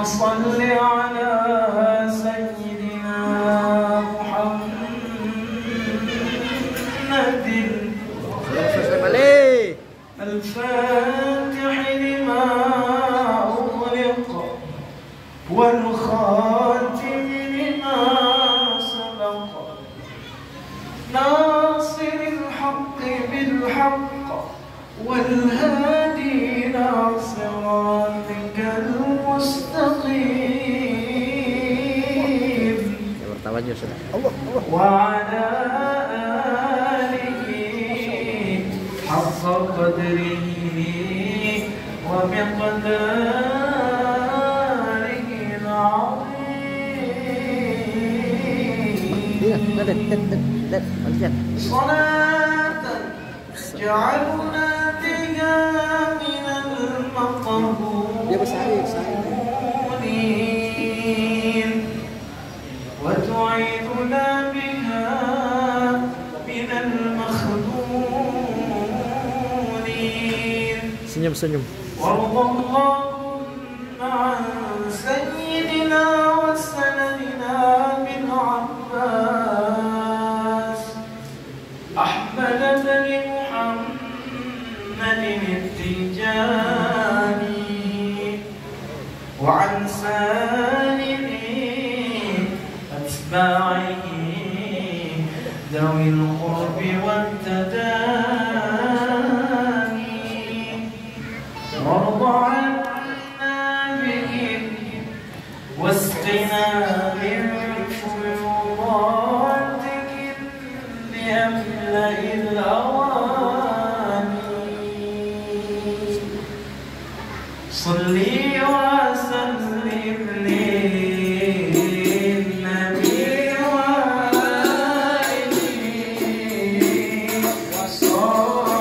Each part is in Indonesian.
صل على سيدنا محمد الفاتح لما أغلق والخاتم لما سبق ناصر الحق بالحق والهادي إلى صراطك المستقيم وعلى آله حق قدره ومقداره العظيم صلاة تجعلنا بها من المقبولين وتعيذنا بها من المخذولين. Senyum. وارض اللهم عن سيدنا وسندنا بن عباس أحمد بن محمد التجاني وعن سائر أتباعه ذوي القرب والتداني وارض عنا بهم واسقنا من فيوضاتك بأملأ الأواني. صلي وسلم للنبي وآله وصحبه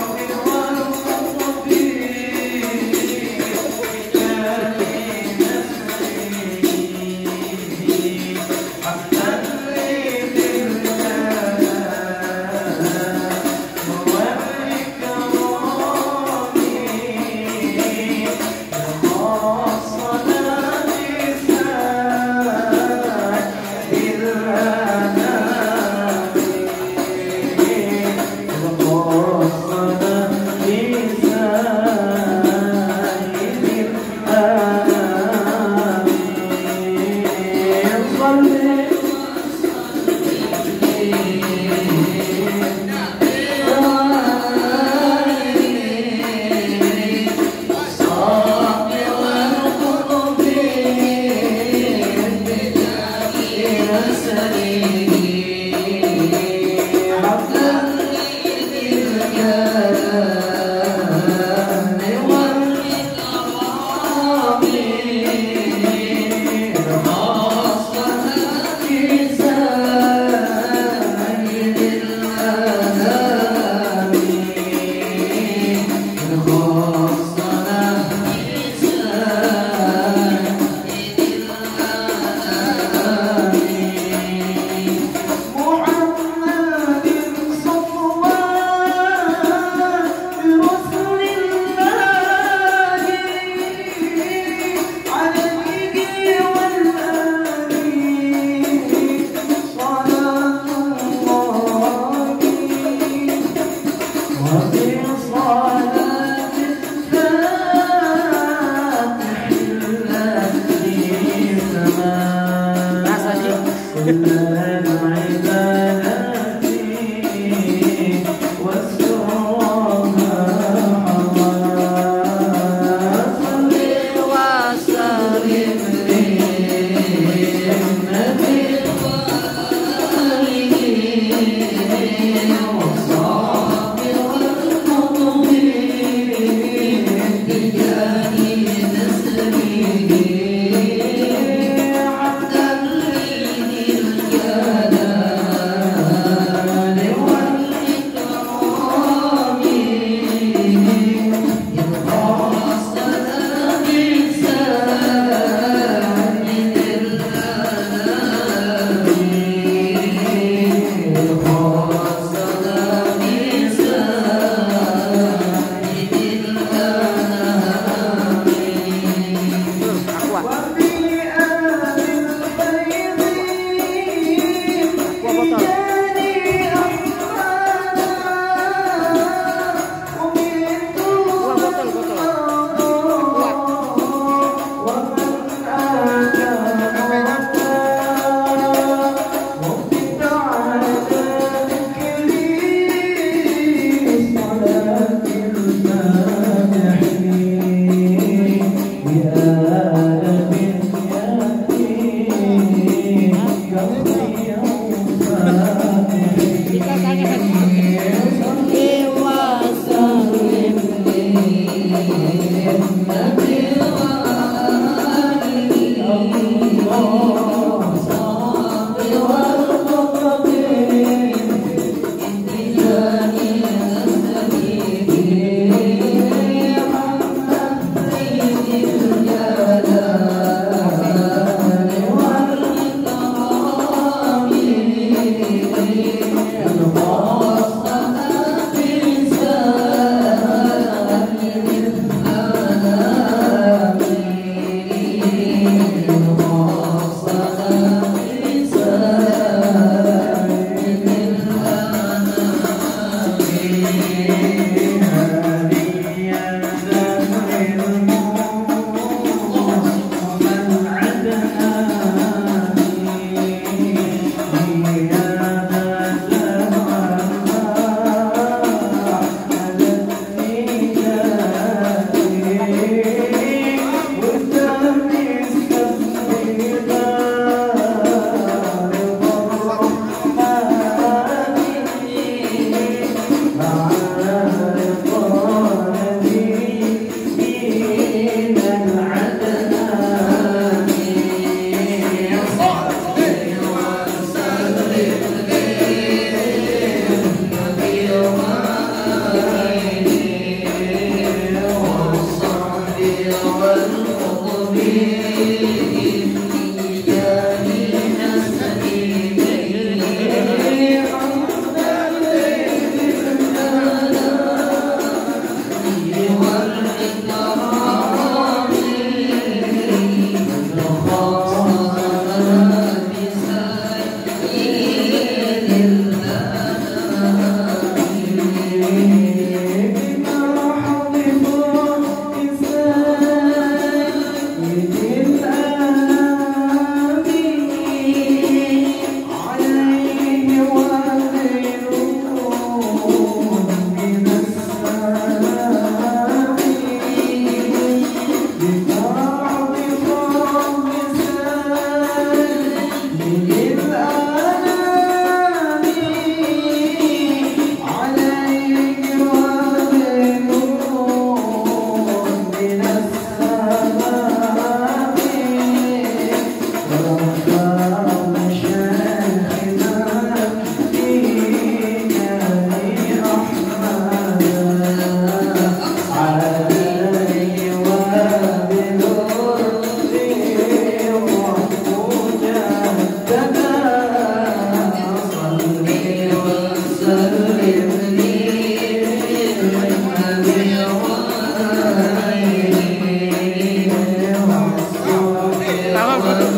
Tawa dulu.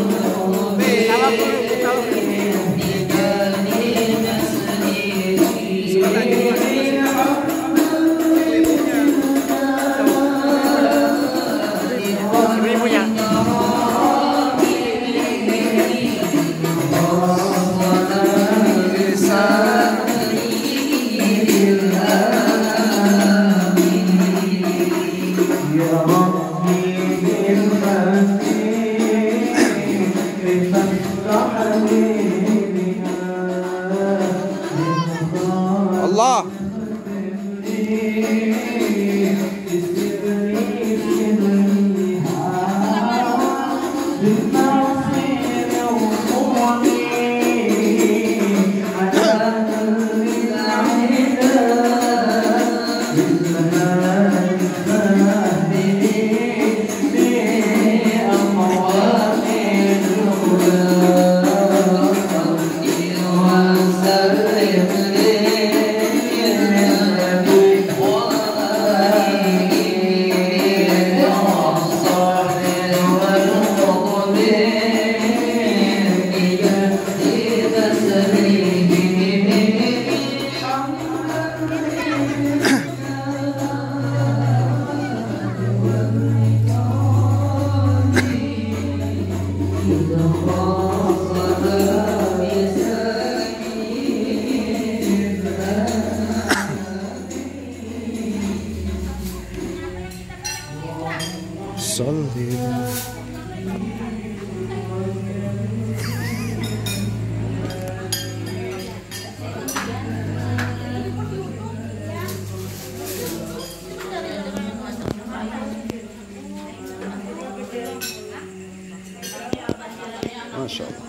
Tawa dulu. Tawa dulu. Ibu-ibunya. Allah. Solid. Masya Allah.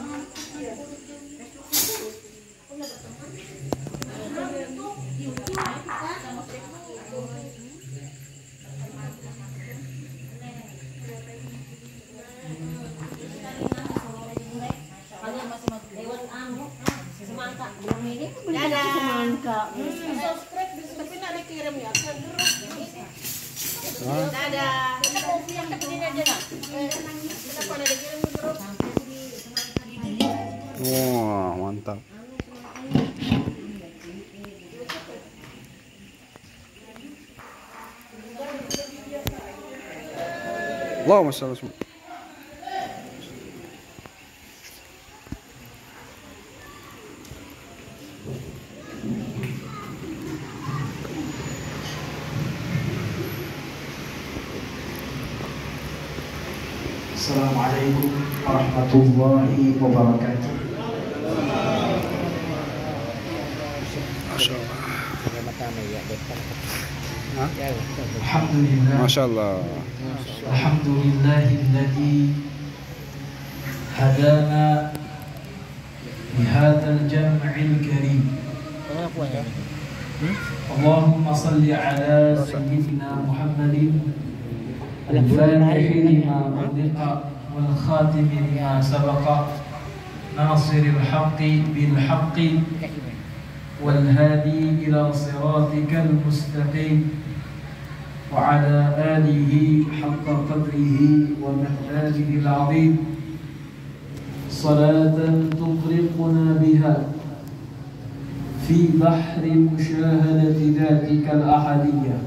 Wah, mantap. Allahumma shalli ala Assalamualaikum warahmatullahi wabarakatuh. Masya Allah. Alhamdulillah. Masya Allah. Alhamdulillahilladzi hadana bihadzal jam'il karim. Allahumma salli ala sayyidina Muhammadin الفاتح لما أغلق والخاتم لما سبق ناصر الحق بالحق والهادي إلى صراطك المستقيم وعلى آله حق قدره ومقداره العظيم صلاة تغرقنا بها في بحر مشاهدة ذاتك الأحدية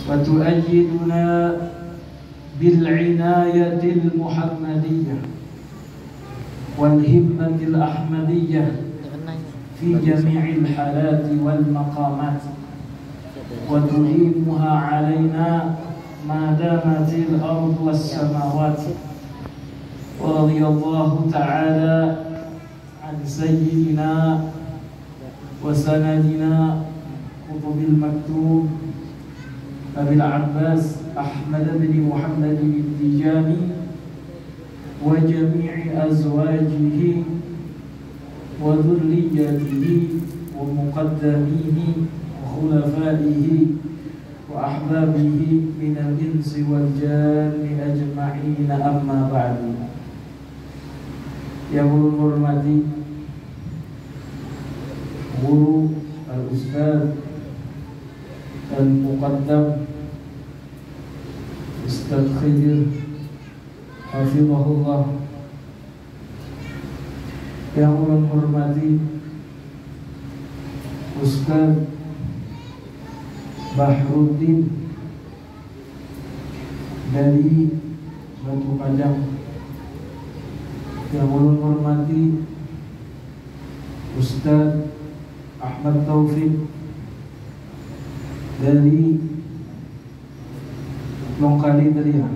وتؤيدنا بالعناية المحمدية والهمة الأحمدية في جميع الحالات والمقامات وتديمها علينا ما دامت الأرض والسماوات ورضي الله تعالى عن سيدنا وسندنا قطب المكتوب أبي العباس أحمد بن محمد التجاني وجميع أزواجه وذريته ومقدميه وخلفائه وأحبابه من الإنس والجان أجمعين أما بعد. Yang hormati guru al-ustaz al-muqaddam Ustaz Khidir hafizahullah. Yang ulun hormati Ustaz Bahruddin dari Batu Padang. Yang ulun hormati Ustaz Ahmad Taufik dari Longkali Teria.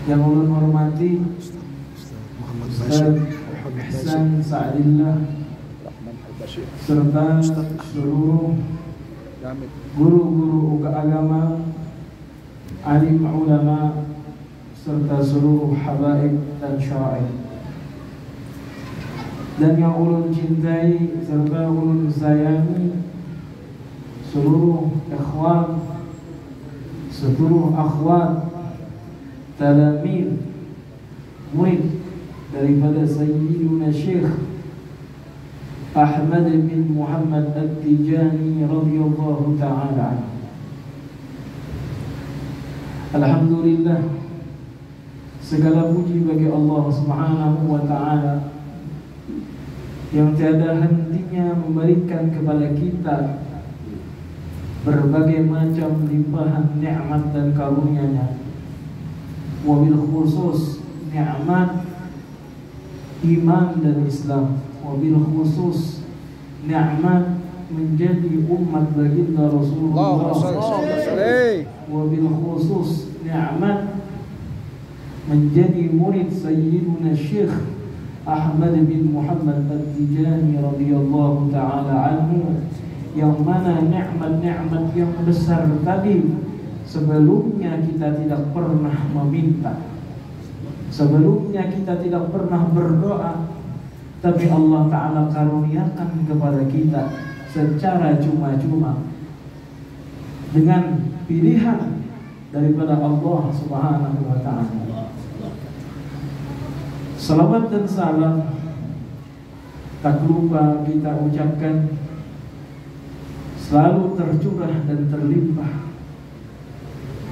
Yang ulun hormati Ustaz Ihsan Sa'adillah serta seluruh guru-guru agama, alim ulama, serta seluruh habaib dan syara'i. Dan yang ulun cintai serta ulun sayangi seluruh ikhwan, seluruh akhwat, talamid, murid daripada Sayyiduna Syekh Ahmad bin Muhammad At-Tijani radhiyallahu ta'ala anhu. Alhamdulillah, segala puji bagi Allah Subhanahu wa ta'ala yang tiada hentinya memberikan kepada kita berbagai macam limpahan nikmat dan karunia-Nya. Wabil khusus nikmat iman dan Islam, wabil khusus nikmat menjadi umat baginda Rasulullah, wabil khusus nikmat menjadi murid Sayyiduna Syekh Ahmad bin Muhammad At-Tijani radhiyallahu ta'ala anhu, yang mana nikmat-nikmat yang besar tadi sebelumnya kita tidak pernah meminta, sebelumnya kita tidak pernah berdoa, tapi Allah Ta'ala karuniakan kepada kita secara cuma-cuma dengan pilihan daripada Allah Subhanahu wa ta'ala. Salawat dan salam tak lupa kita ucapkan selalu tercurah dan terlimpah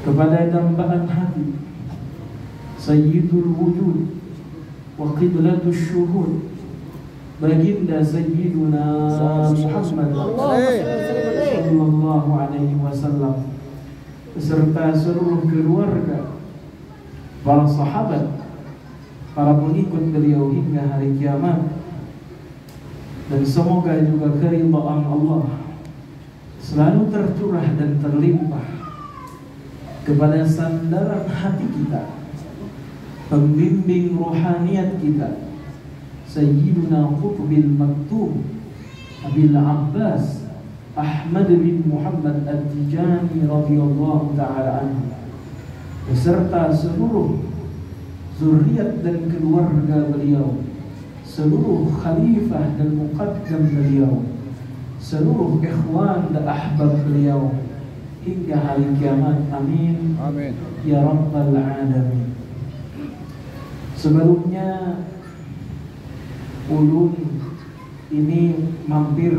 kepada dambaan hati Sayyidul Wujud wa Qiblatul Syuhud, baginda Sayyiduna Muhammad sallallahu alaihi wasallam beserta seluruh keluarga, para sahabat, para pengikut beliau hingga hari kiamat. Dan semoga juga keridhaan Allah selalu tercurah dan terlimpah kepada sandaran hati kita, pembimbing rohaniat kita, Sayyiduna Qutbil Maktum Abil Abbas Ahmad bin Muhammad At-Tijani radhiyallahu ta'ala anhu, beserta seluruh zuriat dan keluarga beliau, seluruh khalifah dan muqaddam beliau, seluruh ikhwan dan ahbab beliau hingga hari kiamat. Amin. Amin. Ya Rabbal Alamin. Sebelumnya ulun ini mampir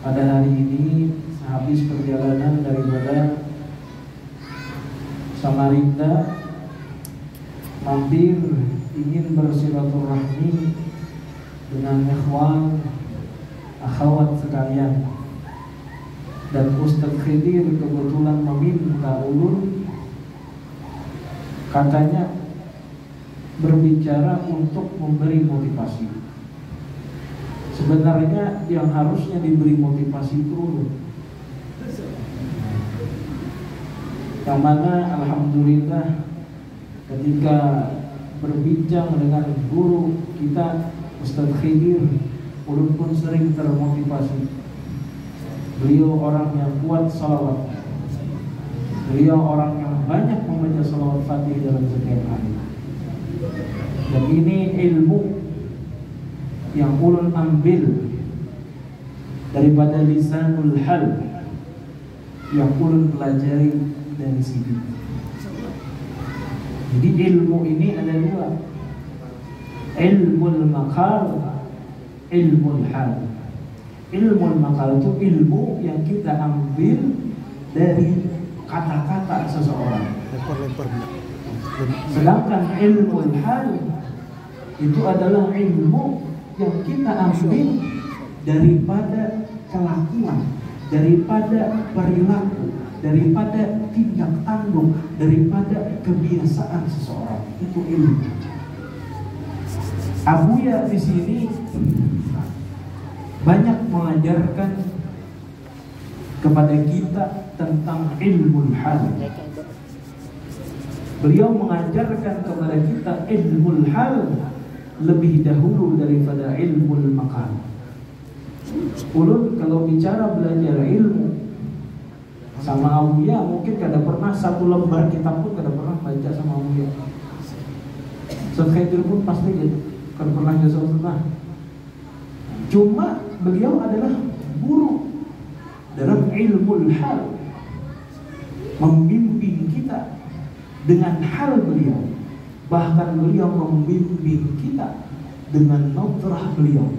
pada hari ini sehabis perjalanan daripada Samarinda, mampir ingin bersilaturahmi dengan ikhwan akhwat sekalian. Dan Ustaz Khidir kebetulan meminta ulun, katanya berbicara untuk memberi motivasi. Sebenarnya yang harusnya diberi motivasi itu ulun, yang mana alhamdulillah ketika berbincang dengan guru kita Ustaz Khidir, ulun pun sering termotivasi. Beliau orang yang kuat salawat, beliau orang yang banyak membaca salawat Fatih dalam setiap hari. Dan ini ilmu yang ulun ambil daripada lisanul hal yang ulun pelajari dari sini. Jadi ilmu ini ada dua, ilmul maqal, ilmul hal. Ilmul maqal itu ilmu yang kita ambil dari kata-kata seseorang. Lempar. Sedangkan ilmu hal itu adalah ilmu yang kita ambil daripada kelakuan, daripada perilaku, daripada tindak tanduk, daripada kebiasaan seseorang. Itu ilmu. Abuya di sini banyak mengajarkan kepada kita tentang ilmu hal. Beliau mengajarkan kepada kita ilmu hal lebih dahulu daripada ilmu maqam. Ulun kalau bicara belajar ilmu sama Abuya mungkin kada pernah satu lembar kitab pun kada pernah baca sama Abuya. Sekhadir pun pasti kada pernah jasa. Cuma beliau adalah guru dalam ilmu hal, membimbing kita dengan hal beliau. Bahkan beliau membimbing kita dengan nadrah beliau,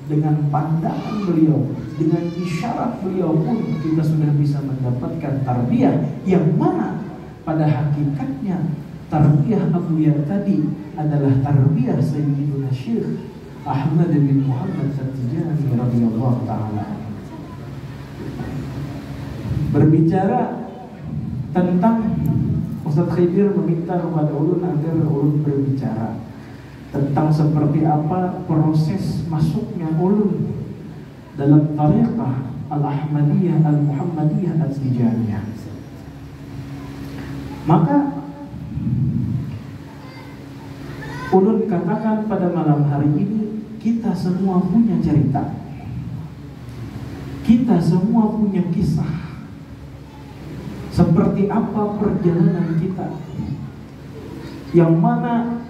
dengan pandangan beliau, dengan isyarat beliau pun kita sudah bisa mendapatkan tarbiyah yang mana pada hakikatnya tarbiyah Abuya tadi adalah tarbiyah Sayyidina Syekh Ahmad bin Muhammad At-Tijani radhiyallahu taala. Berbicara tentang Ustaz Khidir meminta kepada ulun agar ulun berbicara tentang seperti apa proses masuknya ulun dalam tariqah Al-Ahmadiyah Al-Muhammadiyah At-Tijaniyah. Maka ulun katakan pada malam hari ini, kita semua punya cerita, kita semua punya kisah. Seperti apa perjalanan kita, yang mana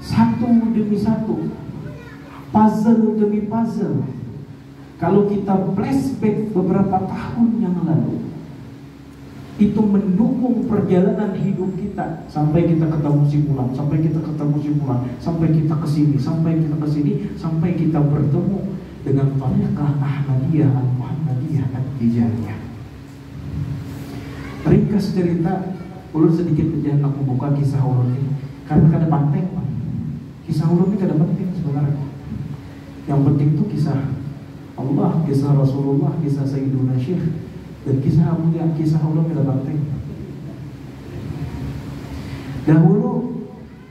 satu demi satu, puzzle demi puzzle. Kalau kita flashback beberapa tahun yang lalu, itu mendukung perjalanan hidup kita sampai kita ketemu simpulan, sampai kita ketemu simpulan, sampai kita kesini, sampai kita kesini, sampai kita bertemu dengan tariqah Ahmadiyah Al-Muhammadiyah At-Tijaniyah. Ringkas cerita, ulun sedikit jangan aku buka kisah ulun ini karena kada penting. Kisah ulun ini kada penting sebenarnya. Yang penting itu kisah Allah, kisah Rasulullah, kisah Sayyiduna Syekh, dan kisah Abuya. Kisah ulun kada penting. Dahulu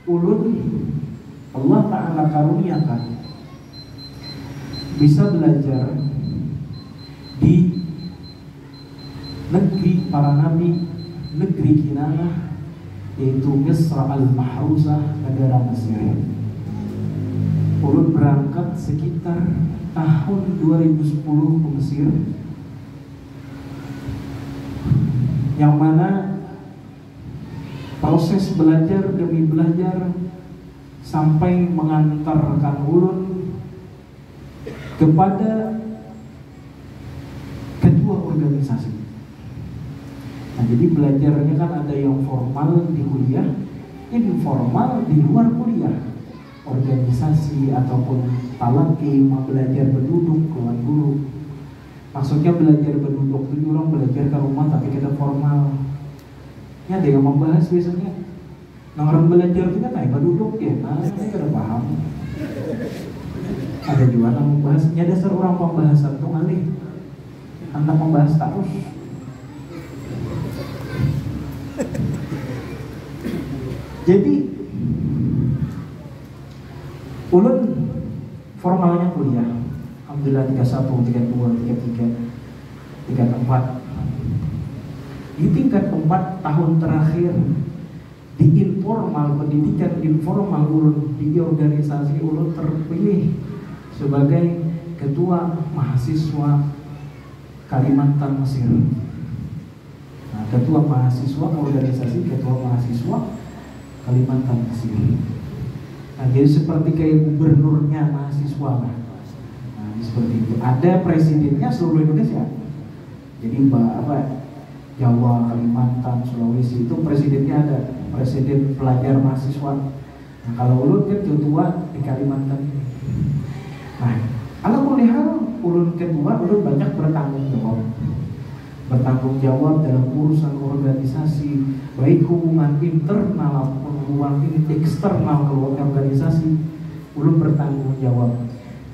ulun Allah Ta'ala karuniakan bisa belajar di negeri para nabi, negeri Kinanah, yaitu Misra al-Mahruzah, negara Mesir. Ulun berangkat sekitar tahun 2010 ke Mesir, yang mana proses belajar demi belajar sampai mengantarkan ulun kepada kedua organisasi. Nah, jadi belajarnya kan ada yang formal di kuliah, informal di luar kuliah, organisasi ataupun talaki, belajar berduduk kawan guru. Maksudnya belajar berduduk itu orang belajar ke rumah tapi kita formal. Ya ada yang membahas biasanya. Nah, orang belajar juga naik berduduk ya, nah saya kada paham. Ada juga yang membahasnya dasar orang pembahasan tuh ngalih. Anda membahas terus. Jadi ulun formalnya kuliah, alhamdulillah 31, 32, 33, 34. Di tingkat 4 tahun terakhir di informal, pendidikan informal ulun di organisasi ulun terpilih sebagai ketua mahasiswa Kalimantan Mesir. Nah, ketua mahasiswa organisasi ketua mahasiswa Kalimantan Mesir. Nah, jadi seperti kayak gubernurnya mahasiswa lah. Nah, seperti itu. Ada presidennya seluruh Indonesia. Jadi Jawa, Kalimantan, Sulawesi itu presidennya ada. Presiden pelajar mahasiswa. Nah, kalau ulun kan ketua di Kalimantan ini. Nah, ala kulihal ulun ketua, ulun banyak bertanggung jawab. bertanggung jawab dalam urusan organisasi, baik hubungan internal maupun hubungan eksternal keluarga organisasi. Ulun bertanggung jawab.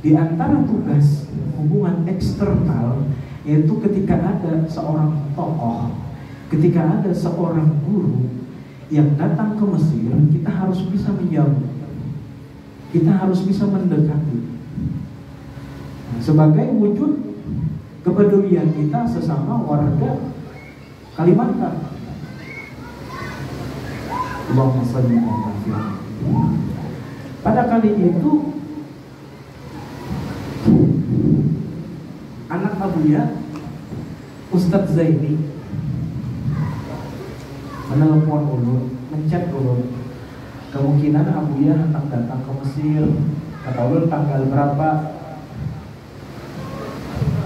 Di antara tugas hubungan eksternal yaitu ketika ada seorang tokoh, ketika ada seorang guru yang datang ke Mesir, kita harus bisa menjawab, kita harus bisa mendekati. Sebagai wujud kepedulian kita sesama warga Kalimantan. Allahumma shalli ala Muhammad. Pada kali itu anak Abuya, Ustadz Zaini, menelpon ulun, menchat ulun. Kemungkinan Abuya akan datang ke Mesir. Kata ulun tanggal berapa?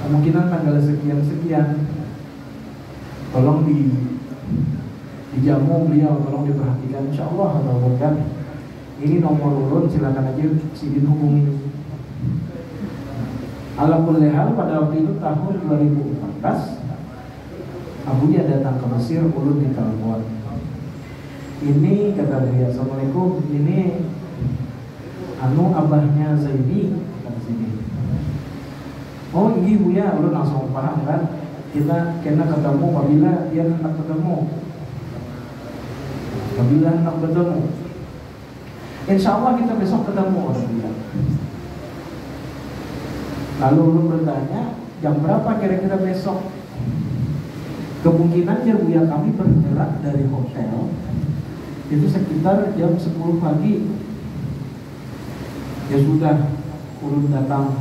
Kemungkinan tanggal sekian-sekian. Tolong dijamu beliau, tolong diperhatikan. Insya Allah atau bukan. Ini nomor ulun, silakan aja sidin hubungi. Ala kulli hal pada waktu itu tahun 2014 Abuya datang ke Mesir, ulun ditelepon. Ini kata beliau, Assalamualaikum, ini abahnya Zaini kata sini. Oh iya Buya, ulun langsung paham kan. Kita kena ketemu apabila dia hendak ketemu. Apabila hendak bertemu. Insya Allah kita besok ketemu orang dia. Lalu ulun bertanya, jam berapa kira-kira besok? Kemungkinan ya Buya kami bergerak dari hotel itu sekitar jam 10 pagi. Ya sudah, ulun datang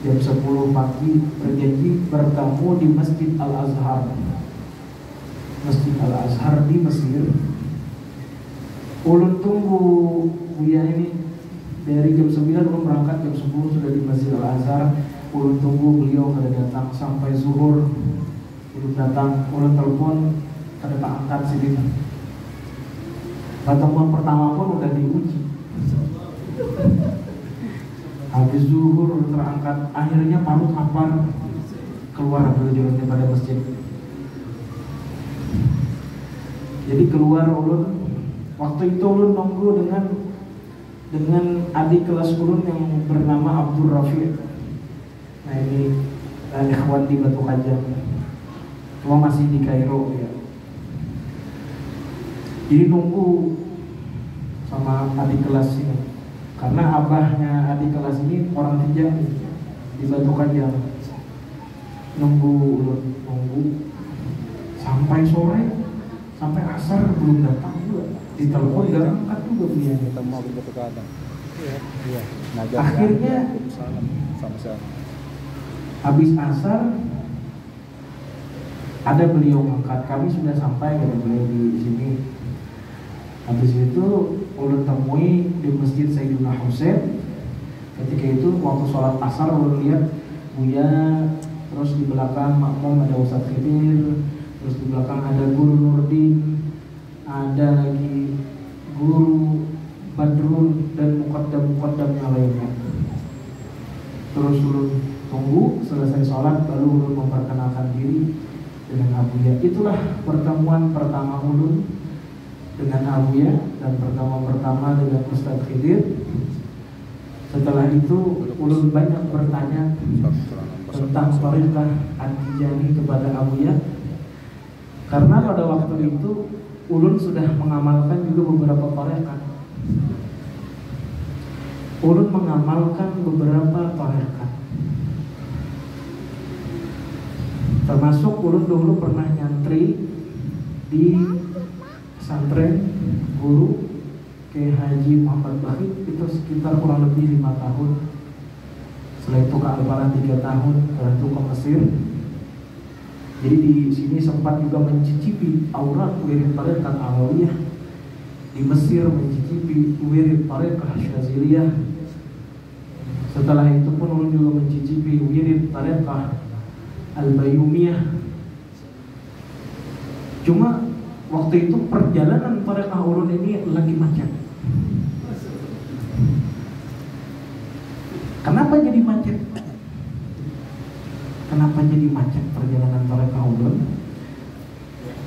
jam 10 pagi, berjanji bertemu di Masjid Al-Azhar. Masjid Al-Azhar di Mesir. Ulun tunggu Buya ini dari jam 9, ulun berangkat jam 10 sudah di Masjid Al-Azhar. Ulun tunggu beliau kada datang sampai zuhur. Ulun datang, ulun telepon kada tak angkat sidin. Pertemuan pertama pun udah diuji. Habis zuhur terangkat, akhirnya parut apar keluar beliau daripada masjid. Jadi keluar ulun. Waktu itu ulun nunggu dengan adik kelas ulun yang bernama Abdul Rafiq. Nah ini ikhwan di Batu Kajang. Cuma masih di Kairo ya. Jadi nunggu sama adik kelas ini. Karena abahnya adik kelas ini orang Tijang di Batu Kajang. Nunggu sampai sore, sampai asar belum datang juga. Ditelepon gak angkat juga dia. Kita mau di Batu Kajang. Iya. Akhirnya sama siapa? habis asar ada beliau angkat, kami sudah sampai kata beliau di sini. Habis itu ulun temui di Masjid Sayyidina Husain. Ketika itu waktu sholat asar ulun lihat Buya, terus di belakang makmum ada Ustadz Khidir, terus di belakang ada Guru Nurdin, ada lagi Guru Badrun dan muqaddam yang lainnya. Terus ulun tunggu selesai sholat, baru ulun memperkenalkan diri dengan Abuya. Itulah pertemuan pertama ulun dengan Abuya dan pertama dengan Ustadz Khidir. Setelah itu ulun banyak bertanya tentang Thariqah At-Tijaniyah kepada Abuya, karena pada waktu itu ulun sudah mengamalkan juga beberapa thariqah. Ulun mengamalkan beberapa thariqah. Termasuk ulun dulu pernah nyantri di pesantren guru Kiai Haji Muhammad Bahid, itu sekitar kurang lebih 5 tahun. Setelah itu ke Al-Falah 3 tahun, setelah itu ke Mesir. Jadi di sini sempat juga mencicipi aurat wirid Thariqah Alawiyah. Di Mesir mencicipi wirid Thariqah Syaziliyah. Setelah itu pun ulun juga mencicipi wirid Thariqah Al-Bayyumiyah. Cuma waktu itu perjalanan Thariqah ulun ini lagi macet. Kenapa jadi macet? Kenapa jadi macet perjalanan tarekat ulun?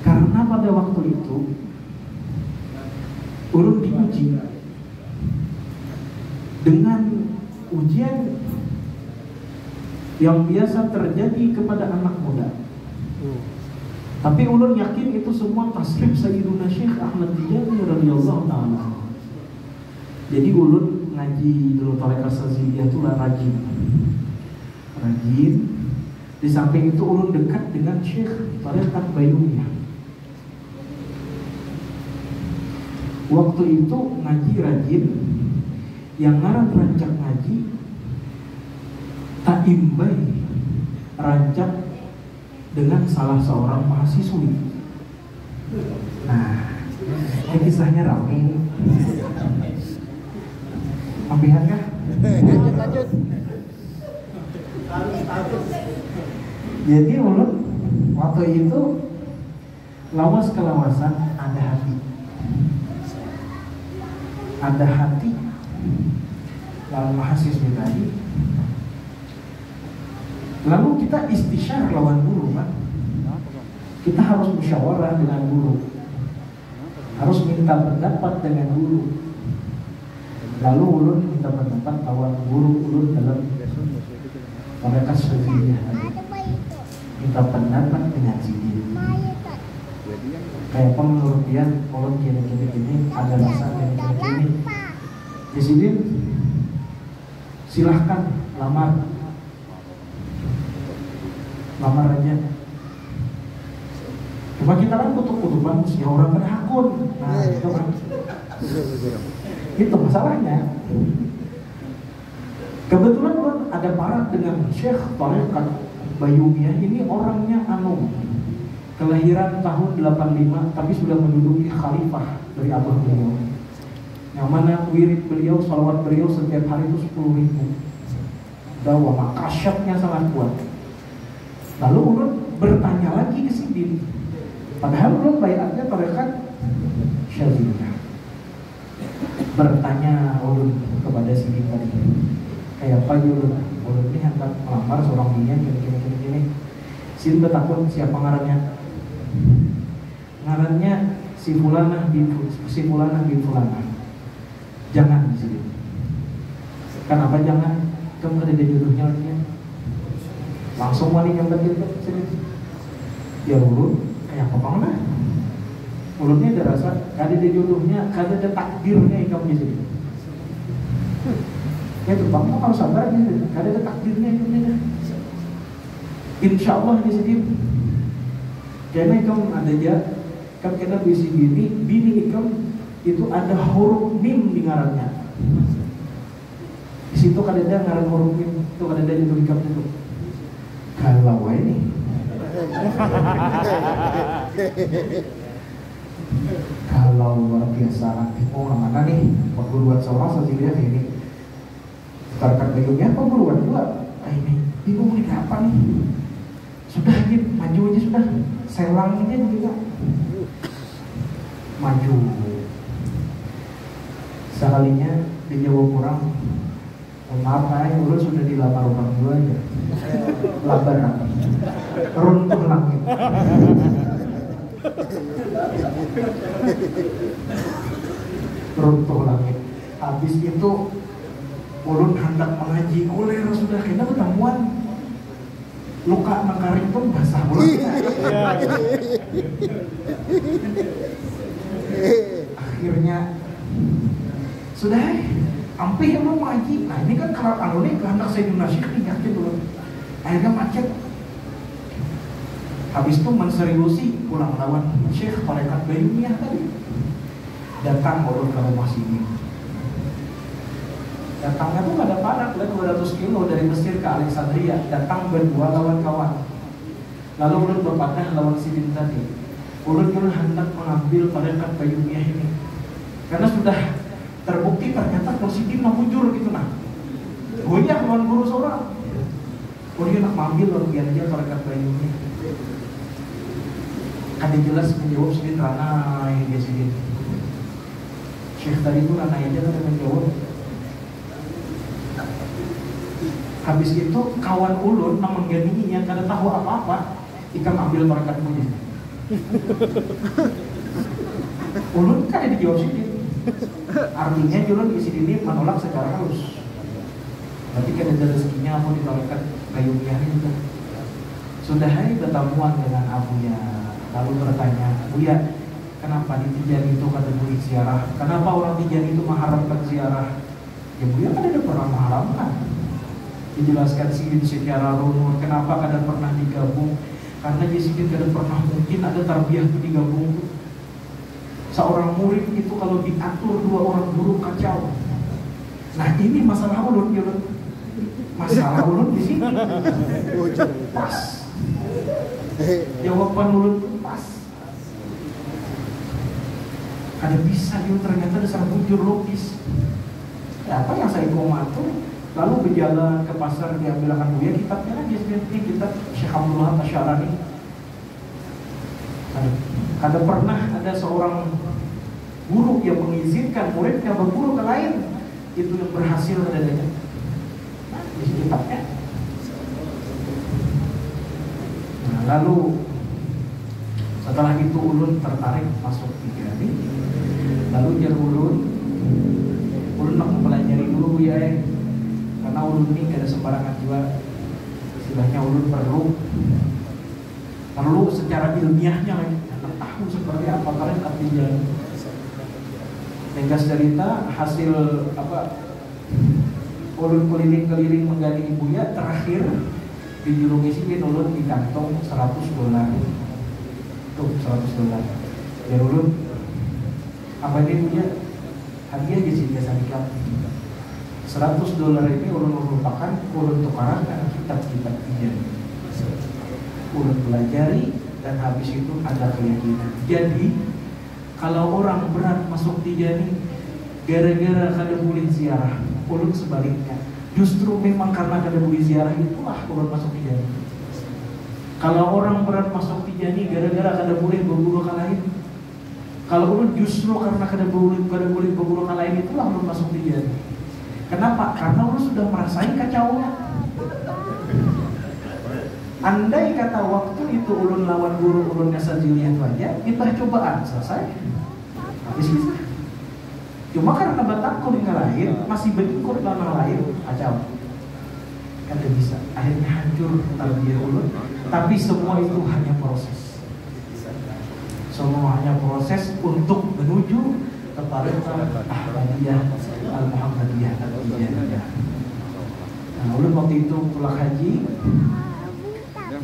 Karena pada waktu itu ulun diuji dengan ujian yang biasa terjadi kepada anak muda. Tapi ulun yakin itu semua tasrif Sayyiduna Syekh Ahmad Tijani radhiyallahu ta'ala. Jadi ulun ngaji dulu tarekat Saziliyah itu rajin. Di samping itu ulun dekat dengan Syekh tarekat Bayumiyah. Waktu itu ngaji rajin, yang ngaran rancak ngaji Taimbai rancak dengan salah seorang mahasiswi. Nah, ini kisahnya ramai. Ambihan kah? Lanjut. Jadi ulun waktu itu lawas kelawasan ada hati lawan mahasiswa tadi. Lalu kita istisyar lawan guru kan. Kita harus musyawarah dengan guru, harus minta pendapat dengan guru. Lalu ulun minta pendapat lawan guru ulun dalam mereka Saziliyah. Minta pendapat dengan Zidin. Kayak apa menurut dia, kalau gini ada rasa gini. Di sini silahkan lamar aja. Cuma kita kan kutuk-kutukan ya orang pada hakun. Nah itu kan itu masalahnya. Kebetulan kan ada parak dengan Syekh tarekat Bayumiyah ini orangnya kelahiran tahun 85 tapi sudah menduduki khalifah dari abah beliau, yang mana wirid beliau, salawat beliau setiap hari itu 10.000 dakwah, maka syaratnya sangat kuat. Lalu ulun bertanya lagi ke Sidin, padahal ulun bayatnya tarekat Syaziliyah. Bertanya ulun kepada Sidin tadi, kayak apa ulun ini hendak melamar seorang binian gini. Sidin bertakun siapa ngarannya? Ngarannya si Fulanah bin Fulanah. Jangan di sini. Kenapa jangan? Kamu ada jodohnya orangnya. Langsung wali yang betul sini. Ya ulun kayak apa mana? Ulunnya ada rasa ada jodohnya, ada takdirnya yang kamu di sini. Ya tuh bang, kalau sabar gitu, ada takdirnya itu. Insya Allah di sini. Karena kamu ada aja, kan kita bisi bini kamu itu ada huruf mim di ngarannya. Di situ kan ada ngaran huruf mim, itu kan ada judul kamu itu. Kalau ini, kalau luar biasa, mana nih? Waktu buat seorang Saziliyah ini, tarekat Bayumiyah apa buruan dua? Ini bingung nih apa nih? Sudah aja, maju aja sudah. Selang aja juga maju. Sekalinya dijawab kurang, maaf ulun sudah dilamar orang tua aja. Labar apa? Runtuh langit. Runtuh langit. Habis itu ulun hendak mengaji kuliah sudah kena ketemuan luka makarim pun basah bulan. Akhirnya sudah hampir yang mau ngaji. Nah ini kan kalau alurnya kehendak Sayyidina Syekh nih yakin dulu. Akhirnya macet. Habis itu menseriusi pulang lawan Syekh tarekat Bayumiyah tadi. Datang ulun ke rumah sini. Datangnya tuh gak ada parak, 200 kilo dari Mesir ke Alexandria. Datang berdua lawan kawan. Lalu ulun berpatah lawan Sidin tadi. Ulun hendak mengambil tarekat Bayumiyah ini karena sudah terbukti ternyata kalau Sidin mujur gitu nah. Goyah lawan guru seorang. Dia nak mengambil lalu biar dia tarekat Bayumiyah. Ada jelas menjawab Sidin ranai dia Sidin. Syekh tadi itu ranai aja kan menjawab. Habis itu kawan ulun namun ganinya kada tahu apa-apa, ikam ambil berkat punya. Ulun kan ada dijawab sini. Artinya ulun isi ini menolak secara halus. Tapi kada ada rezekinya apa ditolakkan kayu itu. Sudah hari bertemuan dengan Abuya, lalu bertanya, Buya, kenapa di Tijani itu kada boleh ziarah? Kenapa orang Tijani itu mengharamkan ziarah? Ya Buya kan ada pernah mengharamkan. Dijelaskan sih secara runut, kenapa kada pernah digabung? Karena di sini kada pernah mungkin ada tarbiyah itu digabung. Seorang murid itu kalau diatur dua orang guru kacau. Nah ini masalah ulun, masalah ulun di sini. Pas. Jawaban ulun itu pas. Ada bisa dia ternyata dasar bujur logis. Ya, apa yang saya komatur? Lalu berjalan ke pasar diambil akan Buya kitabnya kan dia kitab Syekh Abdullah Asy'arani. Kada pernah ada seorang guru yang mengizinkan muridnya berguru ke lain itu yang berhasil adanya. Nah, di kitabnya. Nah, lalu setelah itu ulun tertarik masuk Tijani. Lalu jar ulun nak mempelajari dulu ya. Karena ulun ini kada sembarangan juga, istilahnya ulun perlu secara ilmiahnya lagi tahu seperti apa kalian artinya. Ringkas cerita hasil apa ulun keliling menggali Buya terakhir di jurung isi ulun di kantong $100. Tuh $100. Ya ulun apa ini Buya hadiah di sini biasa dikap. $100 ini ulun merupakan ulun tukaran dengan kitab-kitab Tijani. Ulun pelajari dan habis itu ada keyakinan. Jadi kalau orang berat masuk Tijani gara-gara kada boleh ziarah, ulun sebaliknya. Justru memang karena kada boleh ziarah itulah ulun masuk Tijani. Kalau orang berat masuk Tijani gara-gara kada boleh berguru ke lain. Kalau ulun justru karena kada boleh berguru ke lain itulah ulun masuk Tijani. Kenapa? Karena ulun sudah merasain kacauan. Andai kata waktu itu ulun lawan guru ulun Sajiliyah itu aja, kita cobaan selesai. Habis bisa. Cuma karena batakku dengan lain, masih berikut dengan lain, kacau. Kan bisa. Akhirnya hancur tarbiyah ulun. Tapi semua itu hanya proses. Semua hanya proses untuk menuju kepada Ahmadiyah, Al-Muhammadiyah, Al-Tijaniyah. Nah, ulun waktu itu pulang haji,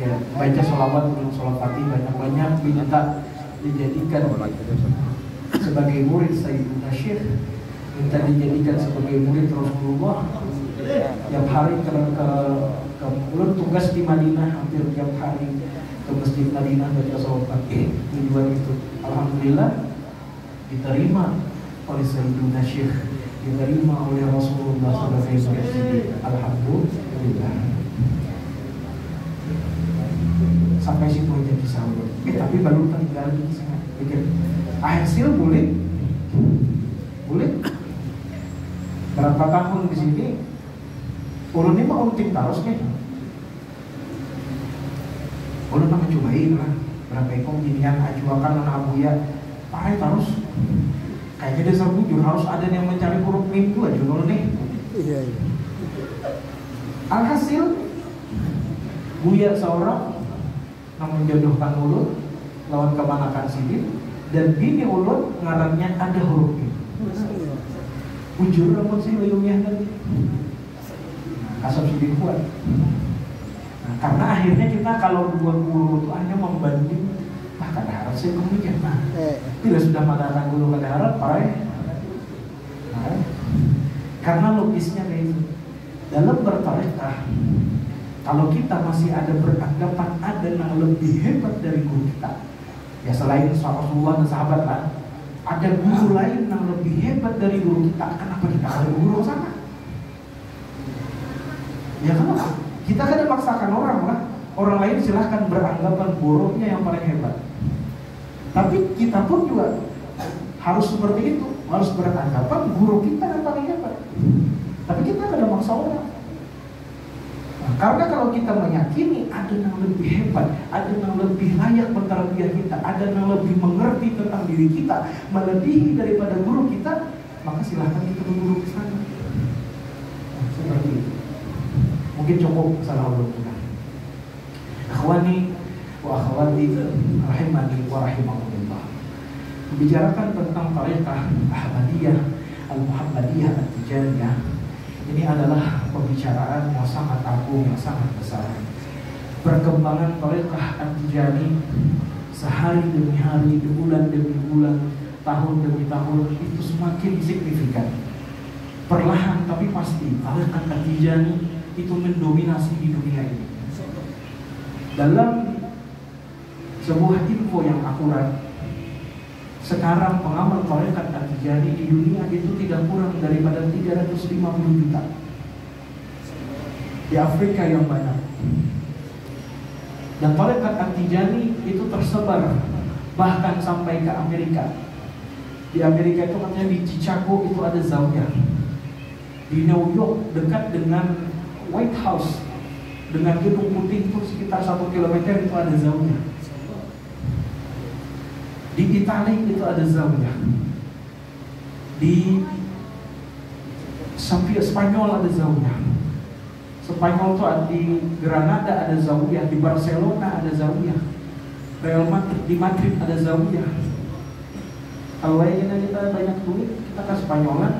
ya, baca sholawat, ulun sholat fatih banyak-banyak, minta dijadikan sebagai murid Sayyidina Syekh, minta dijadikan sebagai murid Rasulullah. Tiap hari ke ulun tugas di Madinah, hampir tiap hari ke masjid Madinah baca sholawat fatih. Tujuan itu, alhamdulillah diterima oleh Sayyidina Syekh, diterima oleh Rasulullah sebagai presiden. Alhamdulillah. Sampai situ aja bisa ulun. Tapi baru tinggal di sana. Pikir hasil boleh, berapa tahun di sini? Ulun ini mau tim terus nih. Ulun nak mencobain lah. Berapa ekor jadian ajuakan anak Abuya. Pakai terus. Kayaknya dasar bujur harus ada yang mencari huruf mim juga judul nih. Iya. Alhasil Buya seorang yang menjodohkan ulun lawan kemanakan sidin dan bini ulun ngarannya ada huruf mim. Bujur rambut sih layungnya tadi. Kasar sidin kuat. Nah, karena akhirnya kita kalau dua guru itu hanya membanding kada harap saya kemudian bila sudah mengatakan guru kada harap karena logisnya kayak itu dalam bertarekah. Kalau kita masih ada beranggapan ada yang lebih hebat dari guru kita, ya selain Rasulullah dan sahabat lah, ada guru lain yang lebih hebat dari guru kita, kenapa kita ada guru ke sana? Ya kenapa? Kita kada paksakan orang lah. Orang lain silahkan beranggapan buruknya yang paling hebat. Tapi kita pun juga harus seperti itu, harus beranggapan guru kita yang paling hebat. Tapi kita kada maksa orang. Karena kalau kita meyakini ada yang lebih hebat, ada yang lebih layak bertarbiyah kita, ada yang lebih mengerti tentang diri kita, melebihi daripada guru kita, maka silahkan kita berguru ke sana. Seperti itu. Mungkin cukup salah ulun kita. Akhwani wa akhwati rahimani wa rahimakumullah. Membicarakan tentang tarekat Ahmadiyah, Al-Muhammadiyah, At-Tijaniyah, ini adalah pembicaraan yang sangat agung, yang sangat besar. Perkembangan tarekat At-Tijani sehari demi hari, bulan demi bulan, tahun demi tahun itu semakin signifikan. Perlahan tapi pasti tarekat At-Tijani itu mendominasi di dunia ini. Dalam sebuah info yang akurat, sekarang pengamal tarekat At-Tijani di dunia itu tidak kurang daripada 350 juta. Di Afrika yang banyak. Dan tarekat At-Tijani itu tersebar bahkan sampai ke Amerika. Di Amerika itu katanya di Chicago itu ada zawiyah. Di New York dekat dengan White House, dengan gedung putih itu sekitar 1 kilometer itu ada zawiyah. Di Italia itu ada zawiyah. Di Spanyol ada zawiyah. Spanyol itu di Granada ada zawiyah, di Barcelona ada zawiyah, Real Madrid di Madrid ada zawiyah. Kalau kita banyak duit, kita ke Spanyolan.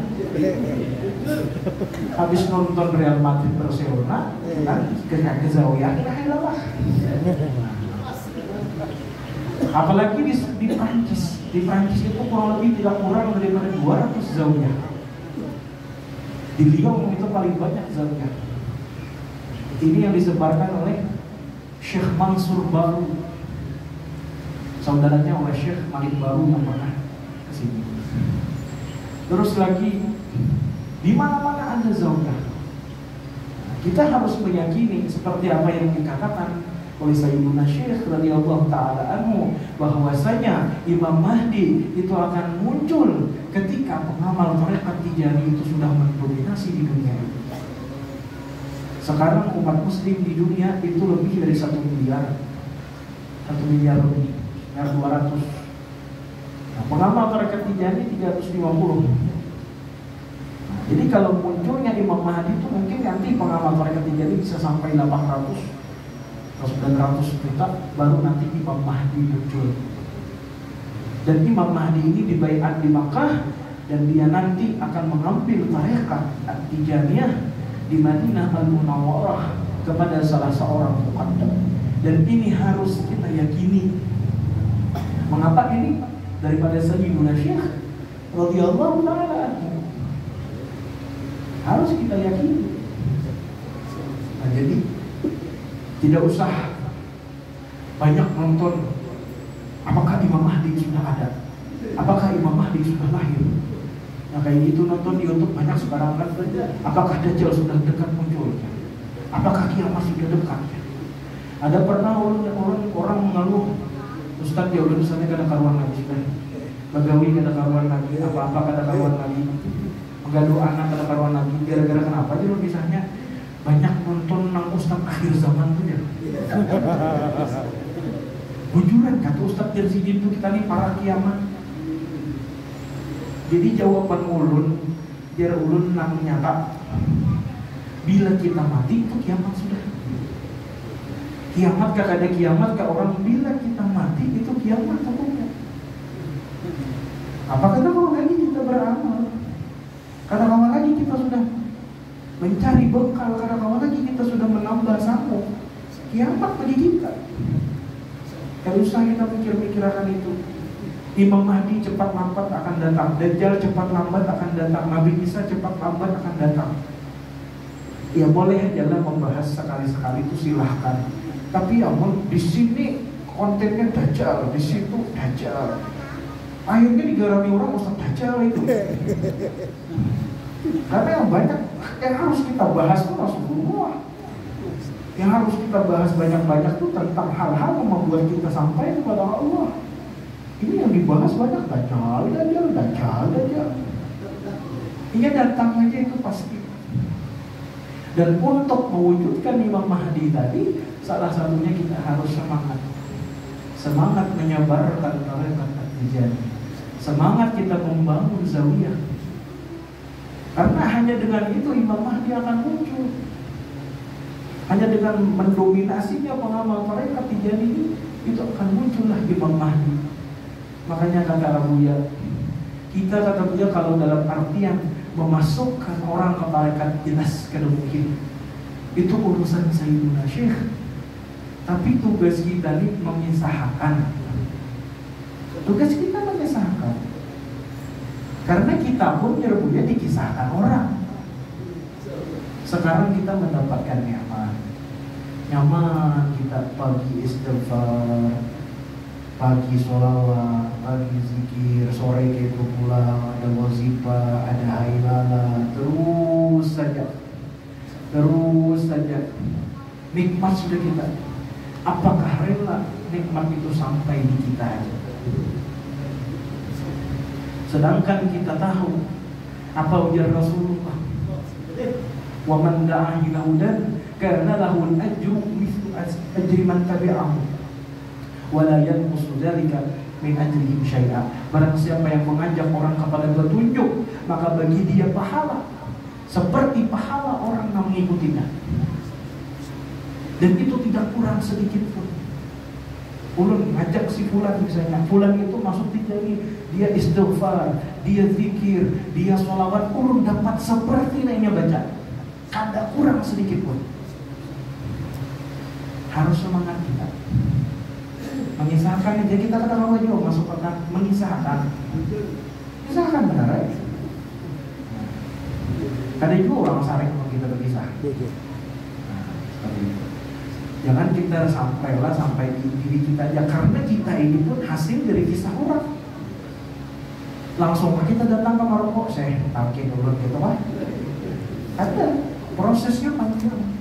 Habis nonton Real Madrid Barcelona, kan ke zawiyah kita lah. Apalagi di Prancis. Di Prancis itu kurang lebih tidak kurang daripada 200 zawiyah. Di Lyon itu paling banyak zawiyah. Ini yang disebarkan oleh Syekh Mansur Baru, saudaranya oleh Syekh Malik Baru yang pernah kesini. Terus lagi di mana-mana ada zawiyah. Kita harus meyakini seperti apa yang dikatakan oleh Sayyidina Syekh radhiyallahu ta'ala anhu, bahwasanya Imam Mahdi itu akan muncul ketika pengamal tarekat Tijani itu sudah mendominasi di dunia ini. Sekarang umat muslim di dunia itu lebih dari 1 miliar. 1 miliar lebih, 200. Nah, pengamal tarekat Tijani 350. Jadi kalau munculnya Imam Mahdi itu mungkin nanti pengamal tarekat Tijani bisa sampai 800 atau 900 juta, baru nanti Imam Mahdi muncul. Dan Imam Mahdi ini dibaiat di Makkah, dan dia nanti akan mengambil tarekat At-Tijaniyah di Madinah Al-Munawwarah kepada salah seorang muqaddam. Dan ini harus kita yakini. Mengapa ini? Daripada Sayyidina Syekh radhiyallahu ta'ala anhu. Harus kita yakini. Nah, jadi tidak usah banyak nonton apakah Imam Mahdi sudah ada, apakah Imam Mahdi sudah lahir. Nah kayak gitu nonton di YouTube banyak sekarang kan. Apakah Dajjal sudah dekat muncul? Apakah kiamat sudah dekat? Ada pernah orang mengeluh, Ustaz ya udah misalnya kada karuan lagi kan, bagawi kada karuan lagi, apa-apa kada karuan lagi, menggaduh anak kada karuan lagi. Gara-gara kenapa sih lo misalnya banyak nonton nang Ustaz akhir zaman tuh ya. Bujuran kata Ustaz Jarzidin tuh kita nih para kiamat. Jadi jawaban ulun, biar ulun nang nyata, bila kita mati itu kiamat sudah. Kiamat gak ada kiamat ke orang, bila kita mati itu kiamat hukumnya. Apa kata kalau lagi kita beramal? Kata kawan lagi kita sudah mencari bekal, karena kawan lagi kita sudah menambah sanggup. Kiamat bagi kita. Tidak usah kita pikir-pikirkan itu. Imam Mahdi cepat lambat akan datang, Dajjal cepat lambat akan datang, Nabi Isa cepat lambat akan datang. Ya boleh aja lah membahas sekali-sekali itu silahkan. Tapi ya di sini kontennya Dajjal, di situ Dajjal. Akhirnya digarami orang Ustaz Dajjal itu. Karena yang banyak yang harus kita bahas itu Rasulullah. Yang harus kita bahas banyak-banyak itu tentang hal-hal yang membuat kita sampai kepada Allah. Ini yang dibahas banyak Dajjal. Ini datang aja itu pasti. Dan untuk mewujudkan Imam Mahdi tadi, salah satunya kita harus semangat. Semangat menyebarkan tarekat At-Tijaniyah. Semangat kita membangun zawiyah. Karena hanya dengan itu Imam Mahdi akan muncul. Hanya dengan mendominasinya pengamal tarekat Tijaniyah itu akan muncullah Imam Mahdi. Makanya kata Abuya, kita kata Abuya kalau dalam artian memasukkan orang ke tarekat jelas kada mungkin. Itu urusan Sayyidina Syekh. Tapi tugas kita ini mengisahkan. Tugas kita mengisahkan. Karena kita pun nyerbunya dikisahkan orang. Sekarang kita mendapatkan nyaman. Nyaman kita pagi istighfar, pagi sholawat, pagi zikir, sore kita pulang, ada wazifah, ada hailala, terus saja nikmat sudah kita. Apakah rela nikmat itu sampai di kita aja? Sedangkan kita tahu apa ujar Rasulullah, wa man da'a ila hudan kana lahu al-ajru mithlu ajri man tabi'ahu wala yanqusu dzalika min ajrihim syai'a. Barang siapa yang mengajak orang kepada petunjuk, maka bagi dia pahala seperti pahala orang yang mengikutinya, dan itu tidak kurang sedikit pun. Ulun ngajak si fulan misalnya, fulan itu masuk Tijaniyah, dia istighfar, dia zikir, dia sholawat, ulun dapat seperti lainnya baca, kada kurang sedikit pun. Harus semangat kita mengisahkan aja. Kita kata bahwa juga masuk ke mengisahkan benar ya. Ada juga orang saring kalau kita berkisah. Jangan kita sampai di diri kita aja, karena kita ini pun hasil dari kisah orang. Langsung kita datang ke Maroko, saya tangkin dulu gitu kan. Ada prosesnya panjang.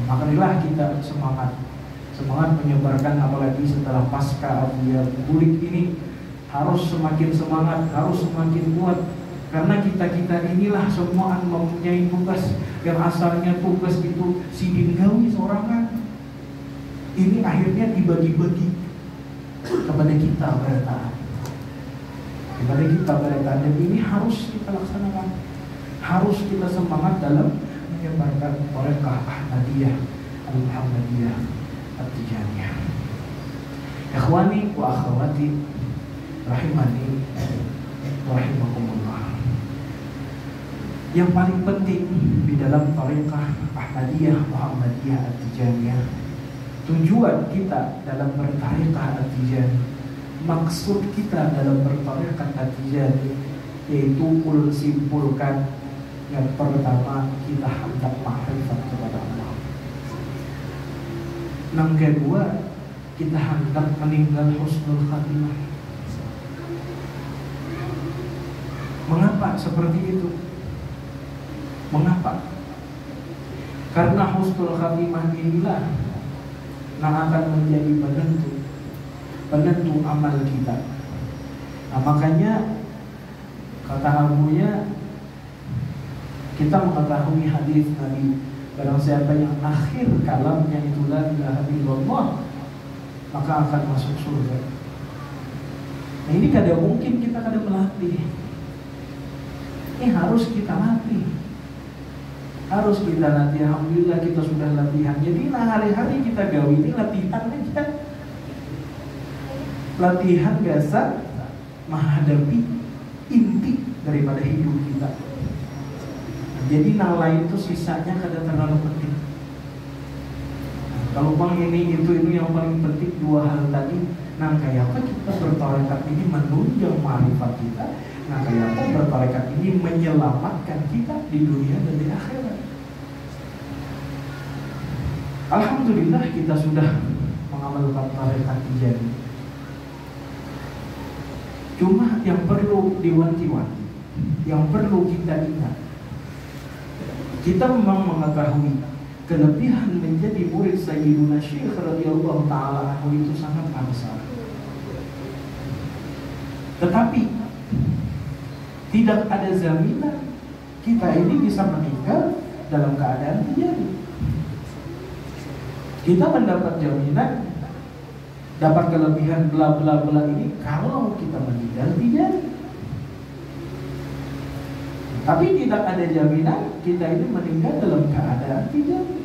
Makanya kita semangat menyebarkan, apalagi setelah pasca Abuya Bulik ini harus semakin semangat, harus semakin kuat. Karena kita inilah semua mempunyai tugas yang asalnya tugas itu sidinggawi sorangan. Ini akhirnya dibagi-bagi kepada kita bertahan. Dan ini harus kita laksanakan. Harus kita semangat dalam menyebarkan tarekat Ahmadiyah, Al-Muhammadiyah, At-Tijaniyah. Ikhwani wa akhwati rahimani wa rahimakumullah. Yang paling penting di dalam tarekat Ahmadiyah, Muhammadiyah, At-Tijaniyah, tujuan kita dalam bertarekat At-Tijaniyah, maksud kita dalam bertarekat At-Tijaniyah, yaitu simpulkan yang pertama kita hendak ma'rifat kepada Allah. Yang kedua, kita hendak meninggal husnul khatimah. Mengapa seperti itu? Mengapa? Karena husnul khatimah inilah yang akan menjadi penentu amal kita. Nah, makanya kata Abuya, kita mengetahui hadis Nabi, barang siapa yang akhir kalamnya itu la ilaha illallah, maka akan masuk surga. Nah, ini kada mungkin kita kada melatih. Ini harus kita latih. Alhamdulillah kita sudah latihan. Jadi hari-hari kita gawe ini latihan aja. Latihan biasa menghadapi inti daripada hidup kita. Jadi yang lain itu sisanya kada terlalu penting. Kalau bang ini itu yang paling penting dua hal tadi. Nah kayak apa kita bertarekat ini menunjang ma'rifat kita. Nah kayak apa bertarekat ini menyelamatkan kita di dunia dan di akhirat. Alhamdulillah kita sudah mengamalkan tarekat Tijaniyah. Cuma yang perlu diwanti-wanti, yang perlu kita ingat, kita memang mengetahui kelebihan menjadi murid Sayyidina Syekh radhiyallahu ta'ala anhu itu sangat besar. Tetapi tidak ada jaminan kita ini bisa meninggal dalam keadaan terjadi. Kita mendapat jaminan, dapat kelebihan bla bla bla ini kalau kita meninggal terjadi. Tapi tidak ada jaminan kita ini meninggal dalam keadaan terjadi.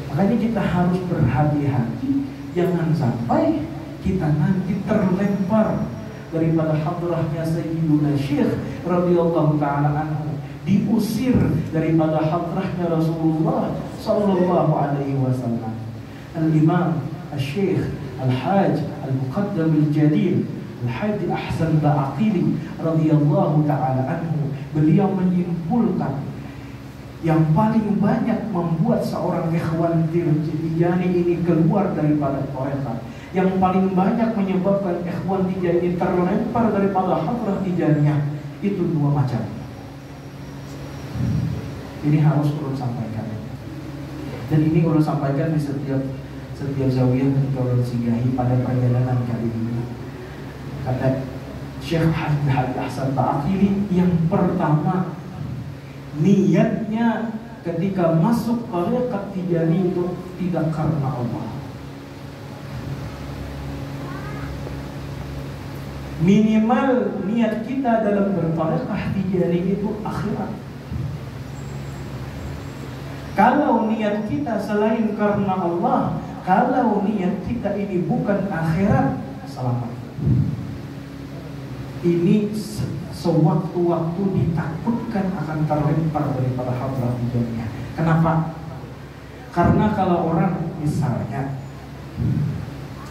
Makanya kita harus berhati-hati, jangan sampai kita nanti terlempar daripada hadrahnya Sayyiduna Syekh radhiyallahu ta'ala anhu, diusir daripada hadrahnya Rasulullah sallallahu alaihi wasallam. Al-Imam Al-Syekh Al-Hajj Al-Muqaddam Al-Jadid Al-Hajj Ahsan Ba'aqili radhiyallahu ta'ala anhu, beliau menyimpulkan yang paling banyak membuat seorang ikhwan Tijani ini keluar daripada tarekat, yang paling banyak menyebabkan ikhwan Tijani terlempar daripada hadrah Tijaniyah, itu dua macam. Ini harus ulun sampaikan, dan ini ulun sampaikan di setiap zawiyah ketika ulun singgahi pada perjalanan kali ini. Kata Syekh Hajj Ahsan Ba'aqili, yang pertama, niatnya ketika masuk tarekat Tijani itu tidak karena Allah. Minimal niat kita dalam bertarekat Tijani itu akhirat. Kalau niat kita selain karena Allah, kalau niat kita ini bukan akhirat, selamat. Ini sewaktu-waktu ditakutkan akan terlempar daripada hadrah Tijaniyah. Kenapa? Karena kalau orang misalnya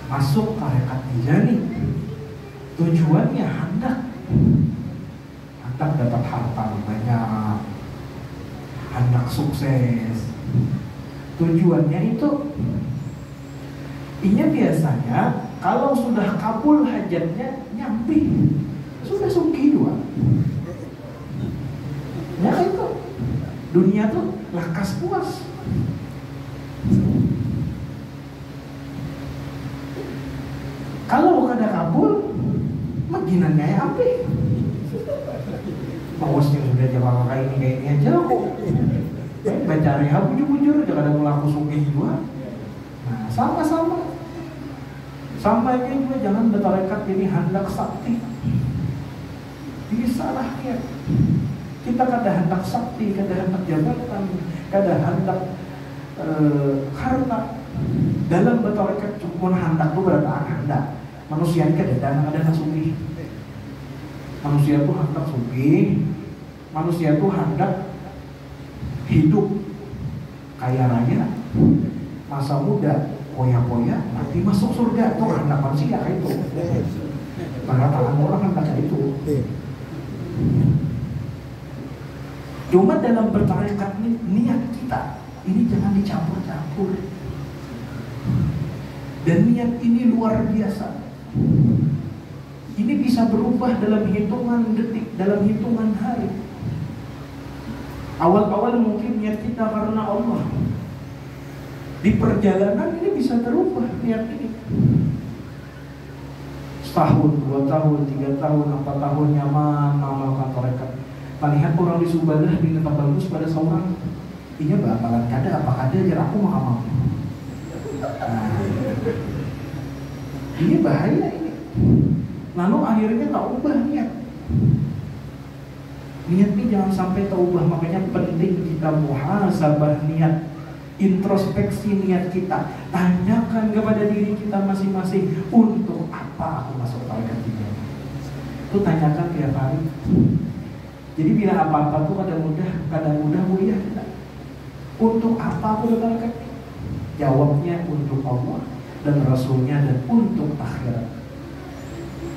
masuk tarekat Tijani, tujuannya hendak dapat harta banyak, hendak sukses. Tujuannya itu, ini biasanya kalau sudah kabul hajatnya nyampe, sudah sugih dua. Ya itu, dunia tuh lakas puas. Kalau kada kabul, maginannya ya api. Bawasnya sudah jawab kayak ini aja kok. Baca reha bujur-bujur, jangan ada melaku sugih juga. Nah, sama-sama. Sampai juga jangan bertarekat ini hendak sakti. Ini salahnya. Kita kada hendak sakti, kada hendak jabatan, kada hendak harta. Dalam bertarekat cuma hendak itu berarti hendak. Manusia ini kada ada sugih. Manusia itu hendak sugih. Manusia itu hendak hidup kaya raya, masa muda, poya-poya, nanti masuk surga. Itu hendak manusia itu. Perkataan orang hendak itu. Cuma dalam bertarekat ini, niat kita ini jangan dicampur-campur. Dan niat ini luar biasa. Ini bisa berubah dalam hitungan detik, dalam hitungan hari. Awal-awal mungkin niat kita karena Allah. Di perjalanan ini bisa terubah niat ini. Setahun, 2 tahun, 3 tahun, 4 tahun nyaman mengamalkan tarekat. Lihat orang di Subadah di tempat bagus pada seorang, ini bakalan kada apa kada aja aku mau amal. Nah, ini bahaya ini. Lalu akhirnya tak ubah niat. Niat ini jangan sampai tak ubah. Makanya penting kita muhasabah niat, introspeksi niat kita. Tanyakan kepada diri kita masing-masing, untuk apa aku masuk tarekat ini? Itu tanyakan tiap hari. Jadi bila apa-apa tuh kadang mudah mulia kita. Untuk apa aku tarekat ini? Jawabnya untuk Allah dan Rasulnya dan untuk akhirat.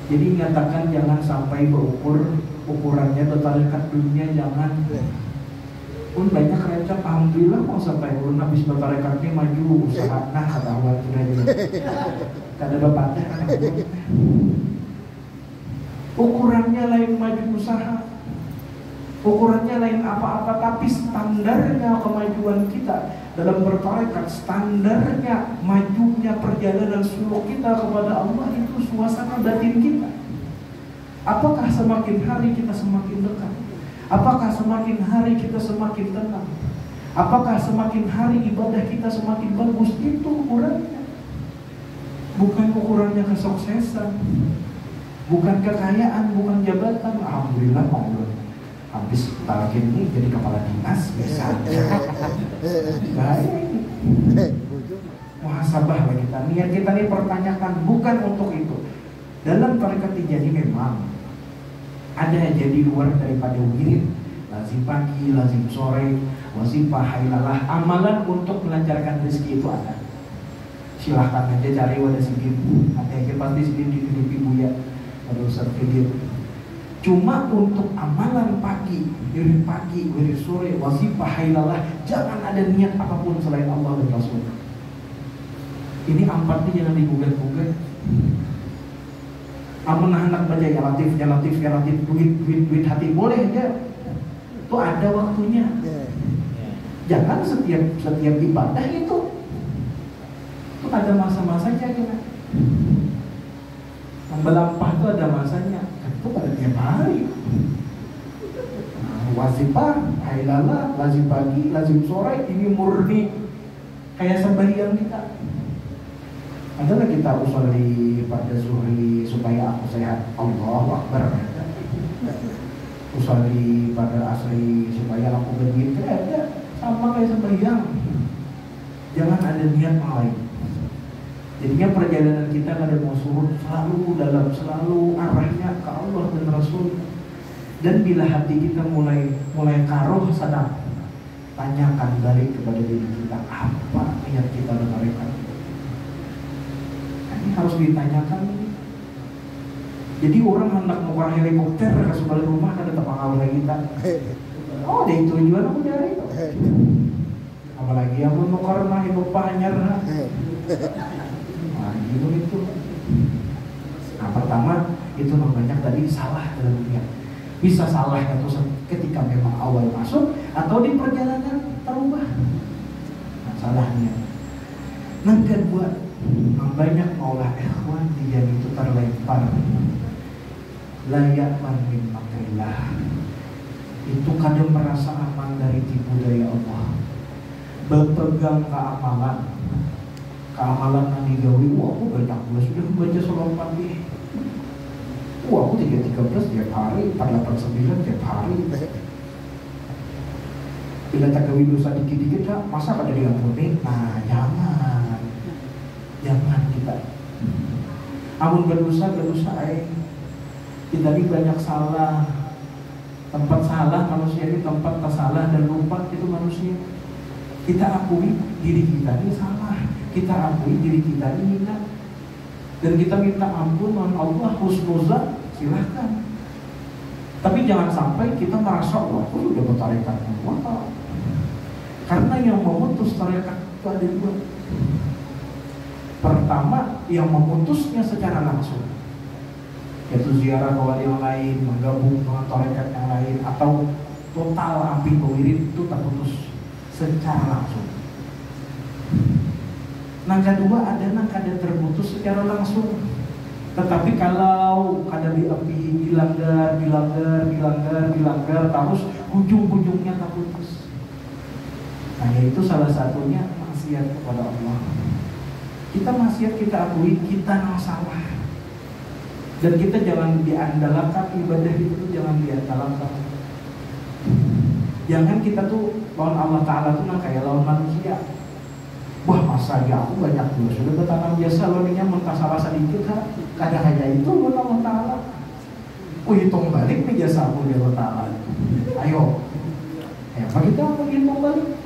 Jadi nyatakan jangan sampai ukurannya tarekat dunia, jangan. Pun banyak recap, alhamdulillah mau sampai ulun habis bertarekat ini maju usaha nah kata Allah sudah juga. Kada bapatnya. Ukurannya lain maju usaha. Ukurannya lain apa-apa, tapi standarnya kemajuan kita dalam bertarekat, standarnya majunya perjalanan suluk kita kepada Allah itu suasana batin kita. Apakah semakin hari kita semakin dekat? Apakah semakin hari kita semakin tenang? Apakah semakin hari ibadah kita semakin bagus? Itu ukurannya. Bukan ukurannya kesuksesan, bukan kekayaan, bukan jabatan. Alhamdulillah Allah, habis talkin ini jadi kepala dinas bisa. Bahaya ini. Muhasabah lah kita. Niat kita ini pertanyakan, bukan untuk itu. Dalam tarekat Tijani memang ada aja di luar daripada wirid, lazim pagi, lazim sore, wasifah, hailalah, amalan untuk melancarkan rezeki itu ada. Silahkan aja cari wadah sidim. Hati-hati pasti sidim ditudupi Buya atau Ustaz Fidir. Cuma untuk amalan pagi, wirid sore, wasifah, hailalah, jangan ada niat apapun selain Allah dan Rasul. Ini empatnya jangan digugat-gugat. Amun anak baca ya latif, duit hati boleh aja. Itu ada waktunya. Jangan setiap ibadah itu ada masa-masanya kan. Melampah itu ada masanya. Itu pada tiap hari. Wasifah, hailalah, lazim pagi, lazim sore, ini murni kayak sembahyang kita. Adalah kita usolli pada zuhri supaya aku sehat, Allahu Akbar. Usolli pada asri supaya aku begitu, ada sama kayak sembahyang. Jangan ada niat lain. Jadinya perjalanan kita nggak ada mau surut, selalu arahnya ke Allah dan Rasul. Dan bila hati kita mulai karuh sadar, tanyakan balik kepada diri kita, apa niat kita dengan mereka. Ini harus ditanyakan. Jadi orang hendak nukar helikopter ke sebelah rumah kan tetap awal kita. Oh, ada itu tujuan aku cari itu. Apalagi aku nukar mah ibu panyar. Nah, itu. Nah, pertama itu namanya tadi salah dalam niat. Bisa salah itu ketika memang awal masuk atau di perjalanan terubah. Nah, salahnya. Yang kedua, banyak maulah ikhwan dia itu terlempar layak min makrillah. Itu kadang merasa aman dari tipu daya Allah, berpegang keamalan yang digawi. Wah, aku banyak sudah membaca sholat pagi. Wah, aku 313 tiap hari, 489 tiap hari. Bila tak gawi dosa dikit-dikit, masa pada diampuni? Nah, jangan kita. Amun berdosa, kita ini banyak salah. Tempat salah manusia ini, tempat kesalah dan lupa itu manusia. Kita akui diri kita ini salah, kita akui diri kita ini hina, dan kita minta ampun dengan Allah, husnuzan, silahkan. Tapi jangan sampai kita merasa wah, aku sudah bertarekat Allah. Karena yang memutus tarekat itu ada dua. Pertama, yang memutusnya secara langsung, yaitu ziarah ke wali yang lain, menggabung dengan tarekat yang lain, atau total api wirid itu terputus secara langsung. Yang kedua, ada kada terputus secara langsung. Tetapi kalau kada diapi dilanggar terus ujung-ujungnya terputus. Nah, yaitu salah satunya maksiat kepada Allah. Kita maksiat, kita akui kita yang salah. Dan kita jangan diandalkan ibadah itu, jangan diandalkan. Jangan kita tuh lawan Allah Ta'ala tuh kayak lawan manusia. Wah, masa ya aku banyak dulu sudah bertanam biasa lawannya mentah salah sedikit kan. Kadang kayak itu lawan Allah Ta'ala. Hitung balik nih jasa aku dia Allah Ta'ala. Ayo. Apa kita mau hitung balik?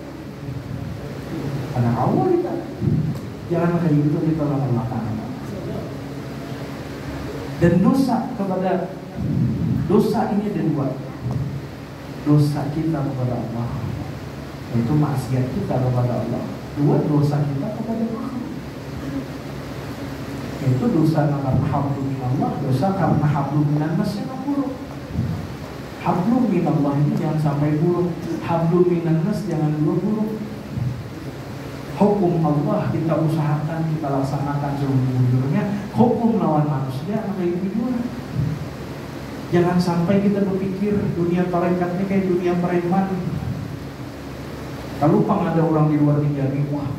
Karena Allah kita. Jangan kayak gitu kita lawan Allah Ta'ala. Dan dosa ini ada dua. Dosa kita kepada Allah, yaitu maksiat kita kepada Allah. Dua, dosa kita kepada Allah, yaitu dosa karena hablum minallah, dosa karena hablum minannas yang buruk. Hablum minallah ini jangan sampai buruk, hablum minannas jangan buruk. Hukum Allah kita usahakan, kita laksanakan seluruh-luruhnya. Hukum lawan manusia ada yang kedua. Jangan sampai kita berpikir dunia tarekatnya kayak dunia preman. Kalau pang ada orang di luar Tijani, wah,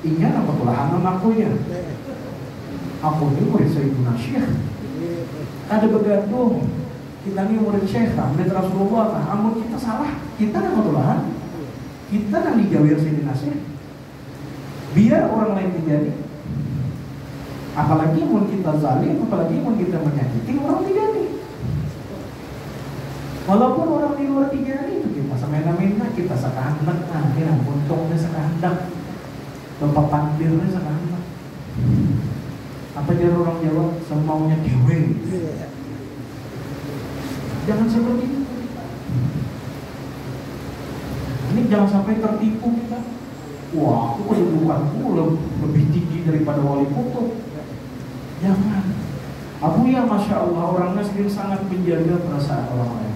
ini apa tuh lahanan aku ya? Aku ini murid Sayyidina Syekh. Ada begaduh, kita ini murid Syekh, murid Rasulullah. Amun kita salah, kita apa tuh lahan? Kita yang digawir Sayyidina Syekh. Biar orang lain Tijani. Apalagi mau kita zalim, apalagi mau kita menyakiti orang Tijani. Walaupun orang di luar Tijani itu kita semena-mena, kita sekahandak, akhirnya untungnya sekahandak, bapak pandirnya sekahandak. Apa dia orang Jawa, semaunya dewe. Jangan seperti itu. Ini jangan sampai tertipu kita. Wah, aku kedudukanku lebih tinggi daripada wali kutub. Jangan. Abu ya Masya Allah, orangnya sering sangat menjaga perasaan orang lain.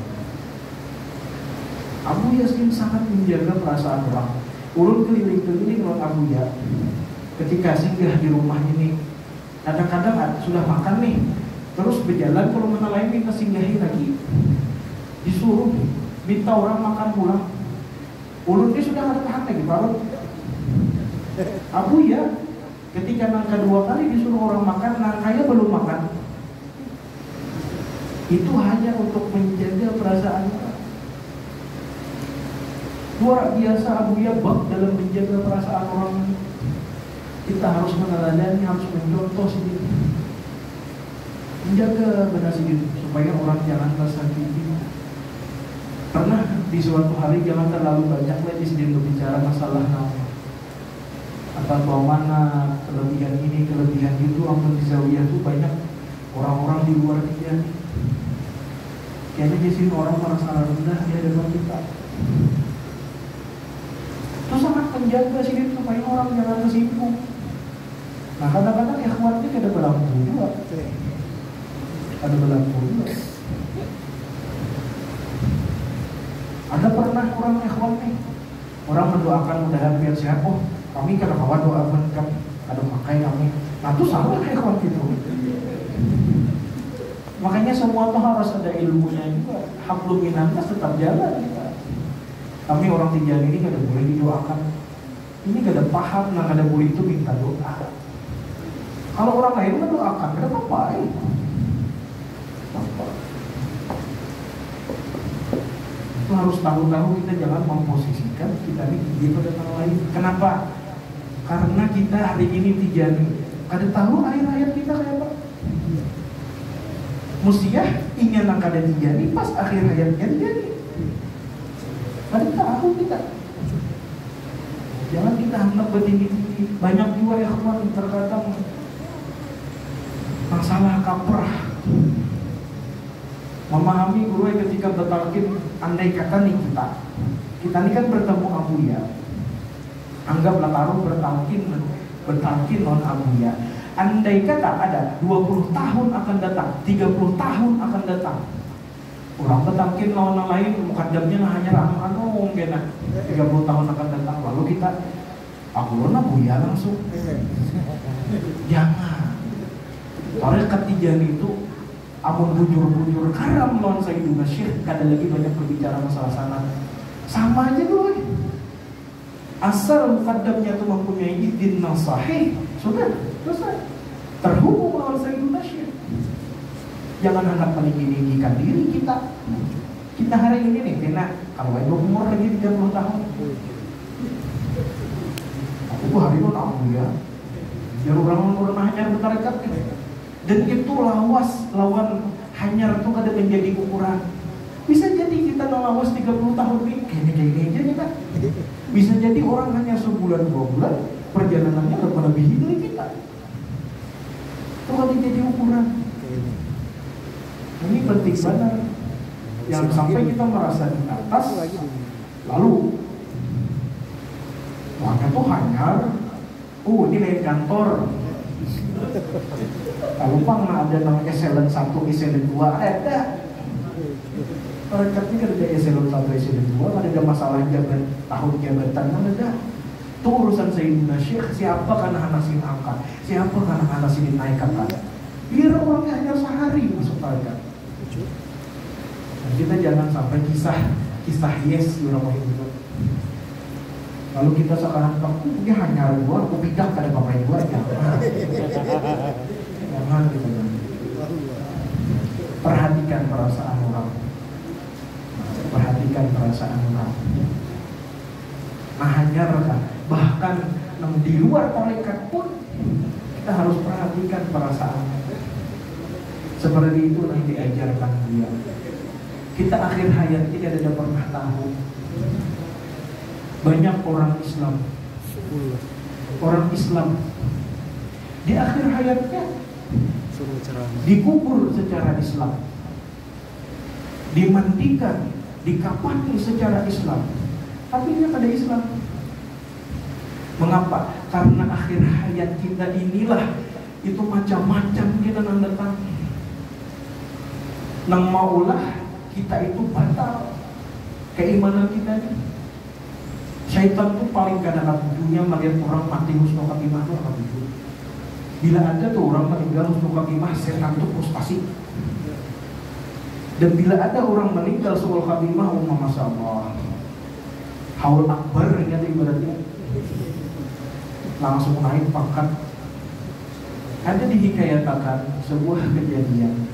Abu ya sering sangat menjaga perasaan orang. Urut keliling-keliling orang Abu ya. Ketika singgah di rumah ini, kadang-kadang sudah makan nih, terus berjalan ke rumah lain minta singgahi lagi, disuruh minta orang makan pulang. Urut ini sudah ada tahan lagi, baru Abu ya ketika nangka 2 kali disuruh orang makan, nangkanya belum makan. Itu hanya untuk menjaga perasaan orang. Luar biasa Abu ya bab dalam menjaga perasaan orang. Kita harus meneladani, harus mencontoh sendiri, menjaga benar sendiri supaya orang jangan tersakiti. Pernah di suatu hari jangan terlalu banyak lagi sendiri berbicara masalah nama atau bagaimana kelebihan ini, kelebihan itu. Ampun di Zawiyah itu banyak orang-orang di luar Tijani. Kayaknya di sini orang merasa rendah di hadapan kita. Itu sangat menjaga sini supaya orang jangan tersinggung. Nah kadang-kadang ikhwan ini ada berlaku juga. Ada berlaku juga. Ada pernah orang ikhwan nih, orang mendoakan mudah-mudahan biar sehat. Oh, kami kada kawan doakan kami, ada makai kami. Nah itu salah ikhwan gitu. Makanya semua tuh harus ada ilmunya juga. Hablum minannas tetap jalan kita. Kami orang Tijani ini kada boleh didoakan. Ini kada paham, nah kada boleh itu minta doa. Kalau orang lain mendoakan, kada apa-apa. Itu harus tahu-tahu kita jangan memposisikan kita ini tinggi pada orang lain. Kenapa? Karena kita hari ini Tijani. Kada tahu akhir hayat kita kayak apa. Mestinya ingin nak kada Tijani pas akhir hayatnya Tijani. Kada tahu kita. Jangan kita anggap bertinggi-tinggi. Banyak juga ya kawan terkadang masalah kaprah. Memahami guru ketika bertalkin, andai kata nih kita ini kan bertemu Abu ya. Anggaplah taruh bertalkin non Abu ya. Andai kata ada 20 tahun akan datang, 30 tahun akan datang. Orang bertalkin lawan lain, mukadamnya hanya anu gena. 30 tahun akan datang, lalu kita Abu ya langsung. Jangan. Tarekat Tijani itu amun bujur-bujur karam lawan Sayyidina Syekh, kada lagi banyak berbicara masalah sana. Sama aja dulu. Asal mukaddamnya itu mempunyai izin yang sahih, sudah selesai. Terhubung lawan Sayyidina Syekh. Jangan hendak meninggikan diri kita. Kita hari ini nih, kena kalau umur lagi 30 tahun. Aku hari ini Abu ya. Biar orang hanya bertarekat nih. Dan itu lawan hanyar itu kada menjadi ukuran. Bisa jadi kita ngelawas 30 tahun nih, kayaknya aja nih kan. Bisa jadi orang hanya sebulan 2 bulan perjalanannya melebihi dari kita. Itu kada jadi ukuran. Ini penting banget. Yang sampai kita merasa di atas, lalu wahnya tuh hanyar. Ini lain kantor. Kalau pernah ada nama eselon 1, eselon 2, ada. Tarekat ini ada eselon 1, eselon 2, ada masalah tahun jabatan, ada. Itu urusan Sayyidina Syekh, siapa karena anak sini angkat, siapa karena anak sini naikkan. Biar orangnya hanya sehari masuk tarekat. Kita jangan sampai kisah yes di orang itu. Lalu kita sekarang kamu dia hanya gua, aku pindah pada bapak gua jangan gitu. Perhatikan perasaan orang. Perhatikan perasaan orang. Nah hanya bahkan di luar tarekat pun kita harus perhatikan perasaan. Seperti itu yang diajarkan dia. Kita akhir hayat kita tidak pernah tahu. Banyak orang Islam di akhir hayatnya dikubur secara Islam, dimandikan, dikafani secara Islam, tapi dia pada Islam. Mengapa? Karena akhir hayat kita inilah itu macam-macam kita datang. Nang maulah kita itu batal keimanan kita ini. Syaitan tuh paling kadang-kadang dunia melihat orang mati husnul khatimah tuh apa gitu. Bila ada tuh orang meninggal husnul khatimah, setan tuh frustasi. Dan bila ada orang meninggal suul khatimah, masya Allah, haul akbar ya ibaratnya, langsung naik pangkat. Ada dihikayatakan sebuah kejadian,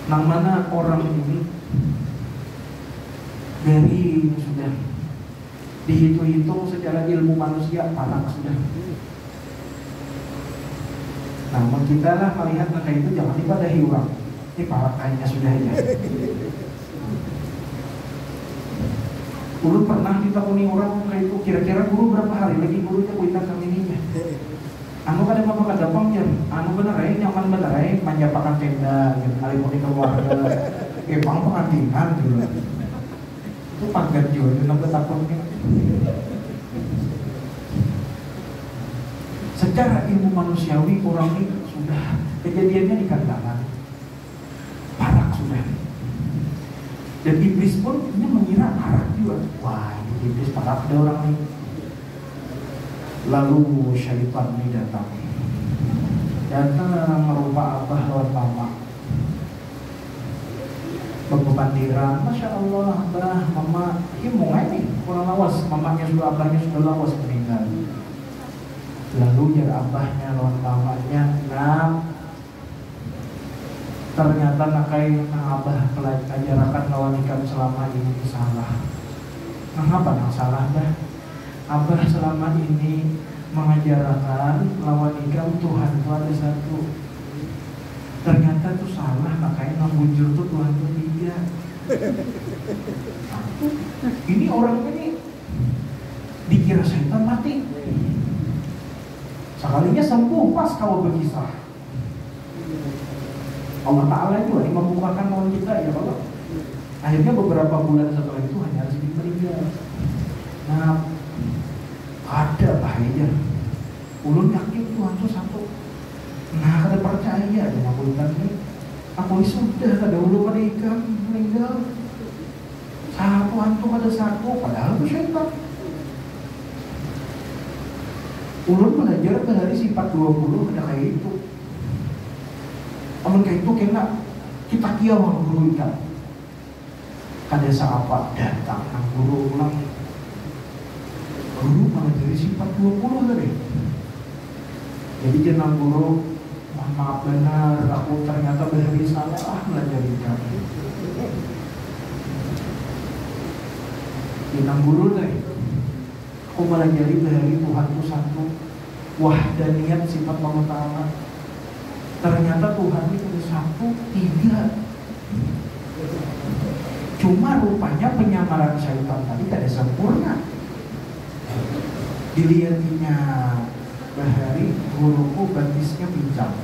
nang mana orang ini dari sudah dihitung-hitung secara ilmu manusia parah sudah. Namun kita lah melihat mereka itu jangan dipadahi orang. Ini parah kayaknya sudah ya. Dulu pernah ditakuni orang kayak itu, kira-kira guru berapa hari lagi gurunya kuitan kami ini. Anu kada apa kada pangnya, anu bener nyaman bener manjapakan tenda, gitu kali mau keluarga. Pang pengantingan gitu. Itu pagar juga, kenapa takutnya? Secara ilmu manusiawi orang ini sudah kejadiannya di kandangan, parah sudah. Dan iblis pun ini mengira parah juga. Wah, ini iblis parah ada orang ini. Lalu syaitan ini datang merupa abah lawan mama. Berbandiran, masya Allah, abah, mama, ini nih, kurang lawas, mamanya sudah, abahnya sudah lawas meninggal. Lalu ya abahnya lawan mamanya, nah, ternyata nakai abah pelajaran lawan ikan selama ini salah. Nah, apa yang salah dah? Abah selama ini mengajarkan lawan ikan Tuhan itu ada satu. Ternyata itu salah, makanya nambujur tuh Tuhan itu tiga. Ini orang ini dikira setan mati. Sekalinya sembuh pas kau berkisah. Allah Ta'ala juga membukakan lawan kita ya Allah. Akhirnya beberapa bulan setelah itu hanya sedikit meninggal. Nah, ada bahaya. Ulun yakin Tuhan itu satu. Nah, kada percaya dengan bulan ini. Aku sudah kada ulu mereka meninggal. Satu hantu ada satu, padahal itu syaitan. Ulun belajar dari sifat 20 ada kayak itu. Amun kayak itu kena kita kiawang guru ikan. Kada saapa datang nang guru ulang. Guru malah dari sifat 20 tadi. Jadi jenang guru, maaf benar, aku ternyata berhari salah belajar ikan. Jenang guru tadi, aku belajar dari Tuhan itu satu, wahdaniyat sifat Allah Ta'ala. Ternyata Tuhan itu satu, tiga. Cuma rupanya penyamaran syaitan tadi tidak sempurna. Dilihatnya bahari guruku batisnya pincang.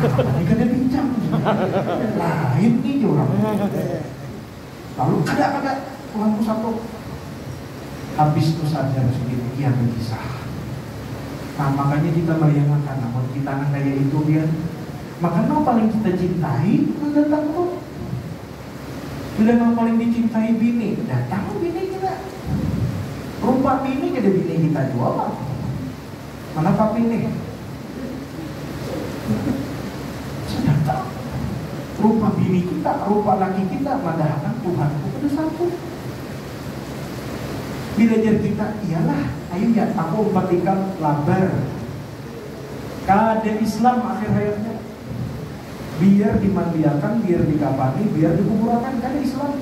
Ini kan dia pincang. Lain nih orang. Lalu ada Tuhanku satu. Habis itu sadar sendiri dia berkisah. Nah makanya kita bayangkan namun kita nang kayak itu dia. Maka yang paling kita cintai datang tuh. Bila yang paling dicintai bini, datang bini kita. Rupa bini jadi bini kita jual. Mana pak bini? Datang. rupa bini kita, rupa laki kita, padahal Tuhanku itu satu. Belajar kita, iyalah, ayo ya, aku umpatikan labar. Kada Islam akhir hayatnya, biar dimandiakan, biar dikapani, biar dikuburkan, kada Islam.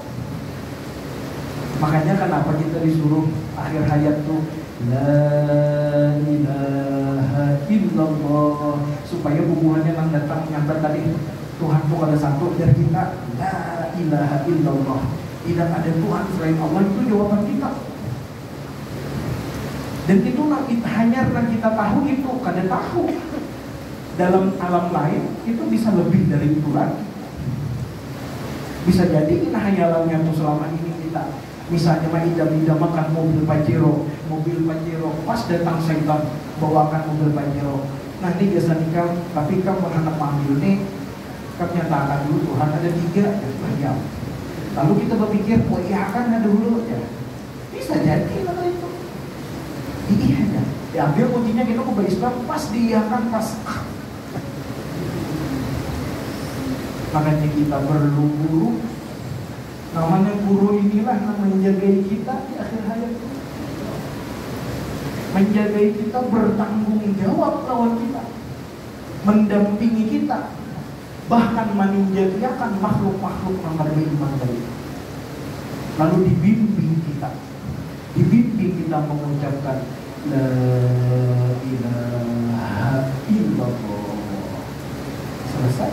Makanya kenapa kita disuruh akhir hayat tuh La ilaha illallah, supaya hubungannya yang datang nyata tadi Tuhan tuh ada satu, dan kita La ilaha illallah, tidak ada Tuhan selain Allah, itu jawaban kita. Dan itu hanya yang kita tahu itu, kada tahu dalam alam lain itu bisa lebih dari itu lagi. Bisa jadi ini hayalannya tuh selama ini kita, misalnya idam-idam makan mobil Pajero, pas datang syaitan bawakan mobil Pajero. Nanti biasa nikah, tapi kamu hendak ambil nih, kamu nyatakan dulu Tuhan ada 3 ya. Lalu kita berpikir, oh iya kan ada dulu ya. Bisa jadi kalau itu. Iya ya. Diambil kuncinya kita ke Islam, pas diiakan pas. Makanya kita perlu guru. Namanya guru inilah yang menjagai kita di akhir hayat. Menjagai kita, bertanggung jawab lawan kita, mendampingi kita, bahkan meninjaukan makhluk-makhluk yang beriman tadi. Lalu dibimbing kita mengucapkan La ilaha illallah. Selesai.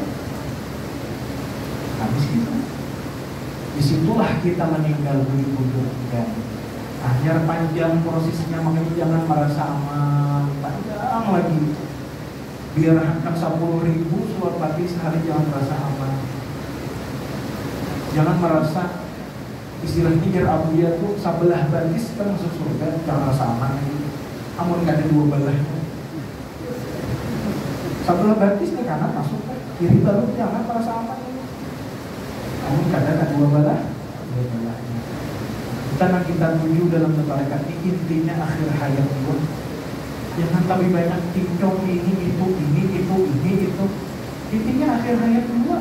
Habis itu, disitulah kita meninggal dunia. Akhir panjang prosesnya, makanya jangan merasa aman, panjang lagi. Biar angkat 10.000 suap pagi sehari, jangan merasa aman. Jangan merasa istilahnya jar Abu ya tuh sebelah batis kan masuk surga, jangan merasa aman lagi. Amun gak ada 2 belahnya. Sebelah batis nih kanan masuk, kiri baru, jangan merasa aman lagi. Amun gak ada 2 belah, 2 belahnya. Karena kita tuju dalam tarekat ini, intinya akhir hayat itu jangan lebih banyak cincong ini itu. Intinya akhir hayat dua.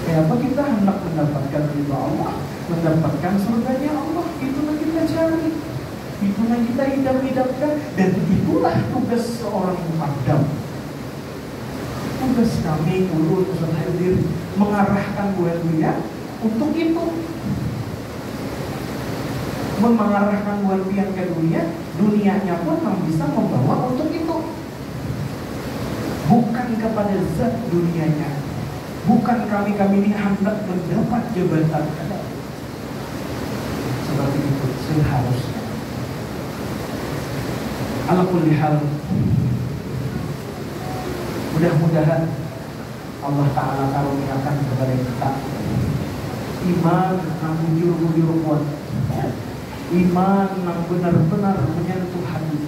Kenapa kita hendak mendapatkan ridha Allah, mendapatkan surganya Allah, itulah kita cari, itulah kita idam-idamkan, dan itulah tugas seorang muqaddam. Tugas kami ulul hadir mengarahkan buat dia untuk itu. Mengarahkan walpian ke dunia, dunianya pun yang bisa membawa untuk itu. Bukan kepada zat dunianya, bukan kami ini hendak mendapat jabatan. Seperti itu seharusnya. Ala kulli hal, mudah-mudahan Allah Ta'ala karuniakan kepada kita iman yang bujur-bujur kuat, iman yang benar-benar menyentuh hati,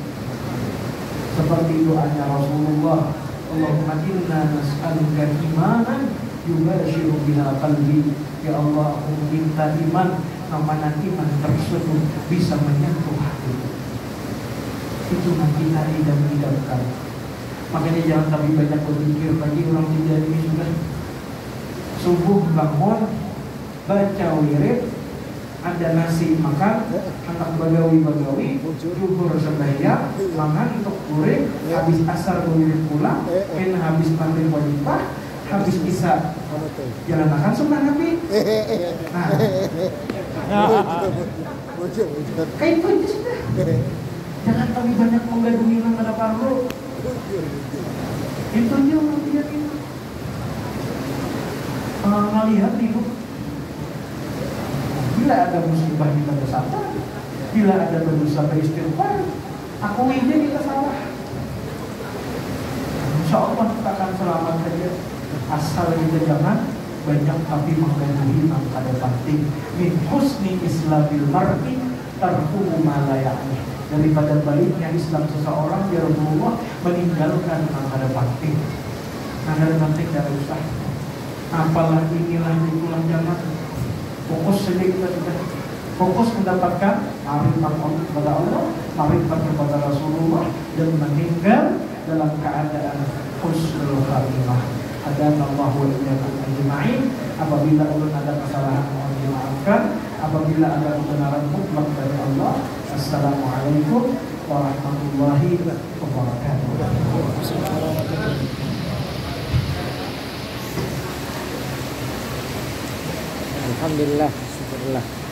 seperti doanya Rasulullah, Allahumma inna nas'aluka imanan yubashiru biha qalbi. Ya Allah, aku minta iman namanya iman tersebut bisa menyentuh hati. Itu yang kita idam-idamkan. Makanya jangan tapi banyak berpikir, bagi orang tidak ini sudah subuh bangun, baca wirid, ada nasi makan, anak bagawi-bagawi, zuhur sembahyang, mangan untuk kuring, habis asar wirid pulang, habis maghrib wajibah, habis isya jalan makan sunnah Nabi. Kayak itu aja sudah. Jangan terlalu banyak menggadui yang ada perlu. Itu aja orang lihat itu. Melihat hidup. Bila ada musibah kita bersabar, bila ada berdosa beristighfar, akui aja kita salah. Insya Allah kita akan selamat saja. Asal kita jangan banyak tapi menggadui yang ada penting. Min husni islamil mar'i tarkuhu ma la ya'ni. Daripada baiknya Islam seseorang, ya Rasulullah, meninggalkan yang ada penting. Yang ada penting tidak usah. Apalah inilah itulah, jangan. Fokus saja kita sudah. Fokus mendapatkan ma'rifat kepada Allah, ma'rifat kepada Rasulullah, dan meninggal dalam keadaan husnul khatimah. Hadanallahu wa iyyakum ajma'in. Apabila ulun ada kesalahan mohon dimaafkan. Apabila ada kebenaran mutlak dari Allah. Assalamualaikum warahmatullahi wabarakatuh. Alhamdulillah, syukurlah.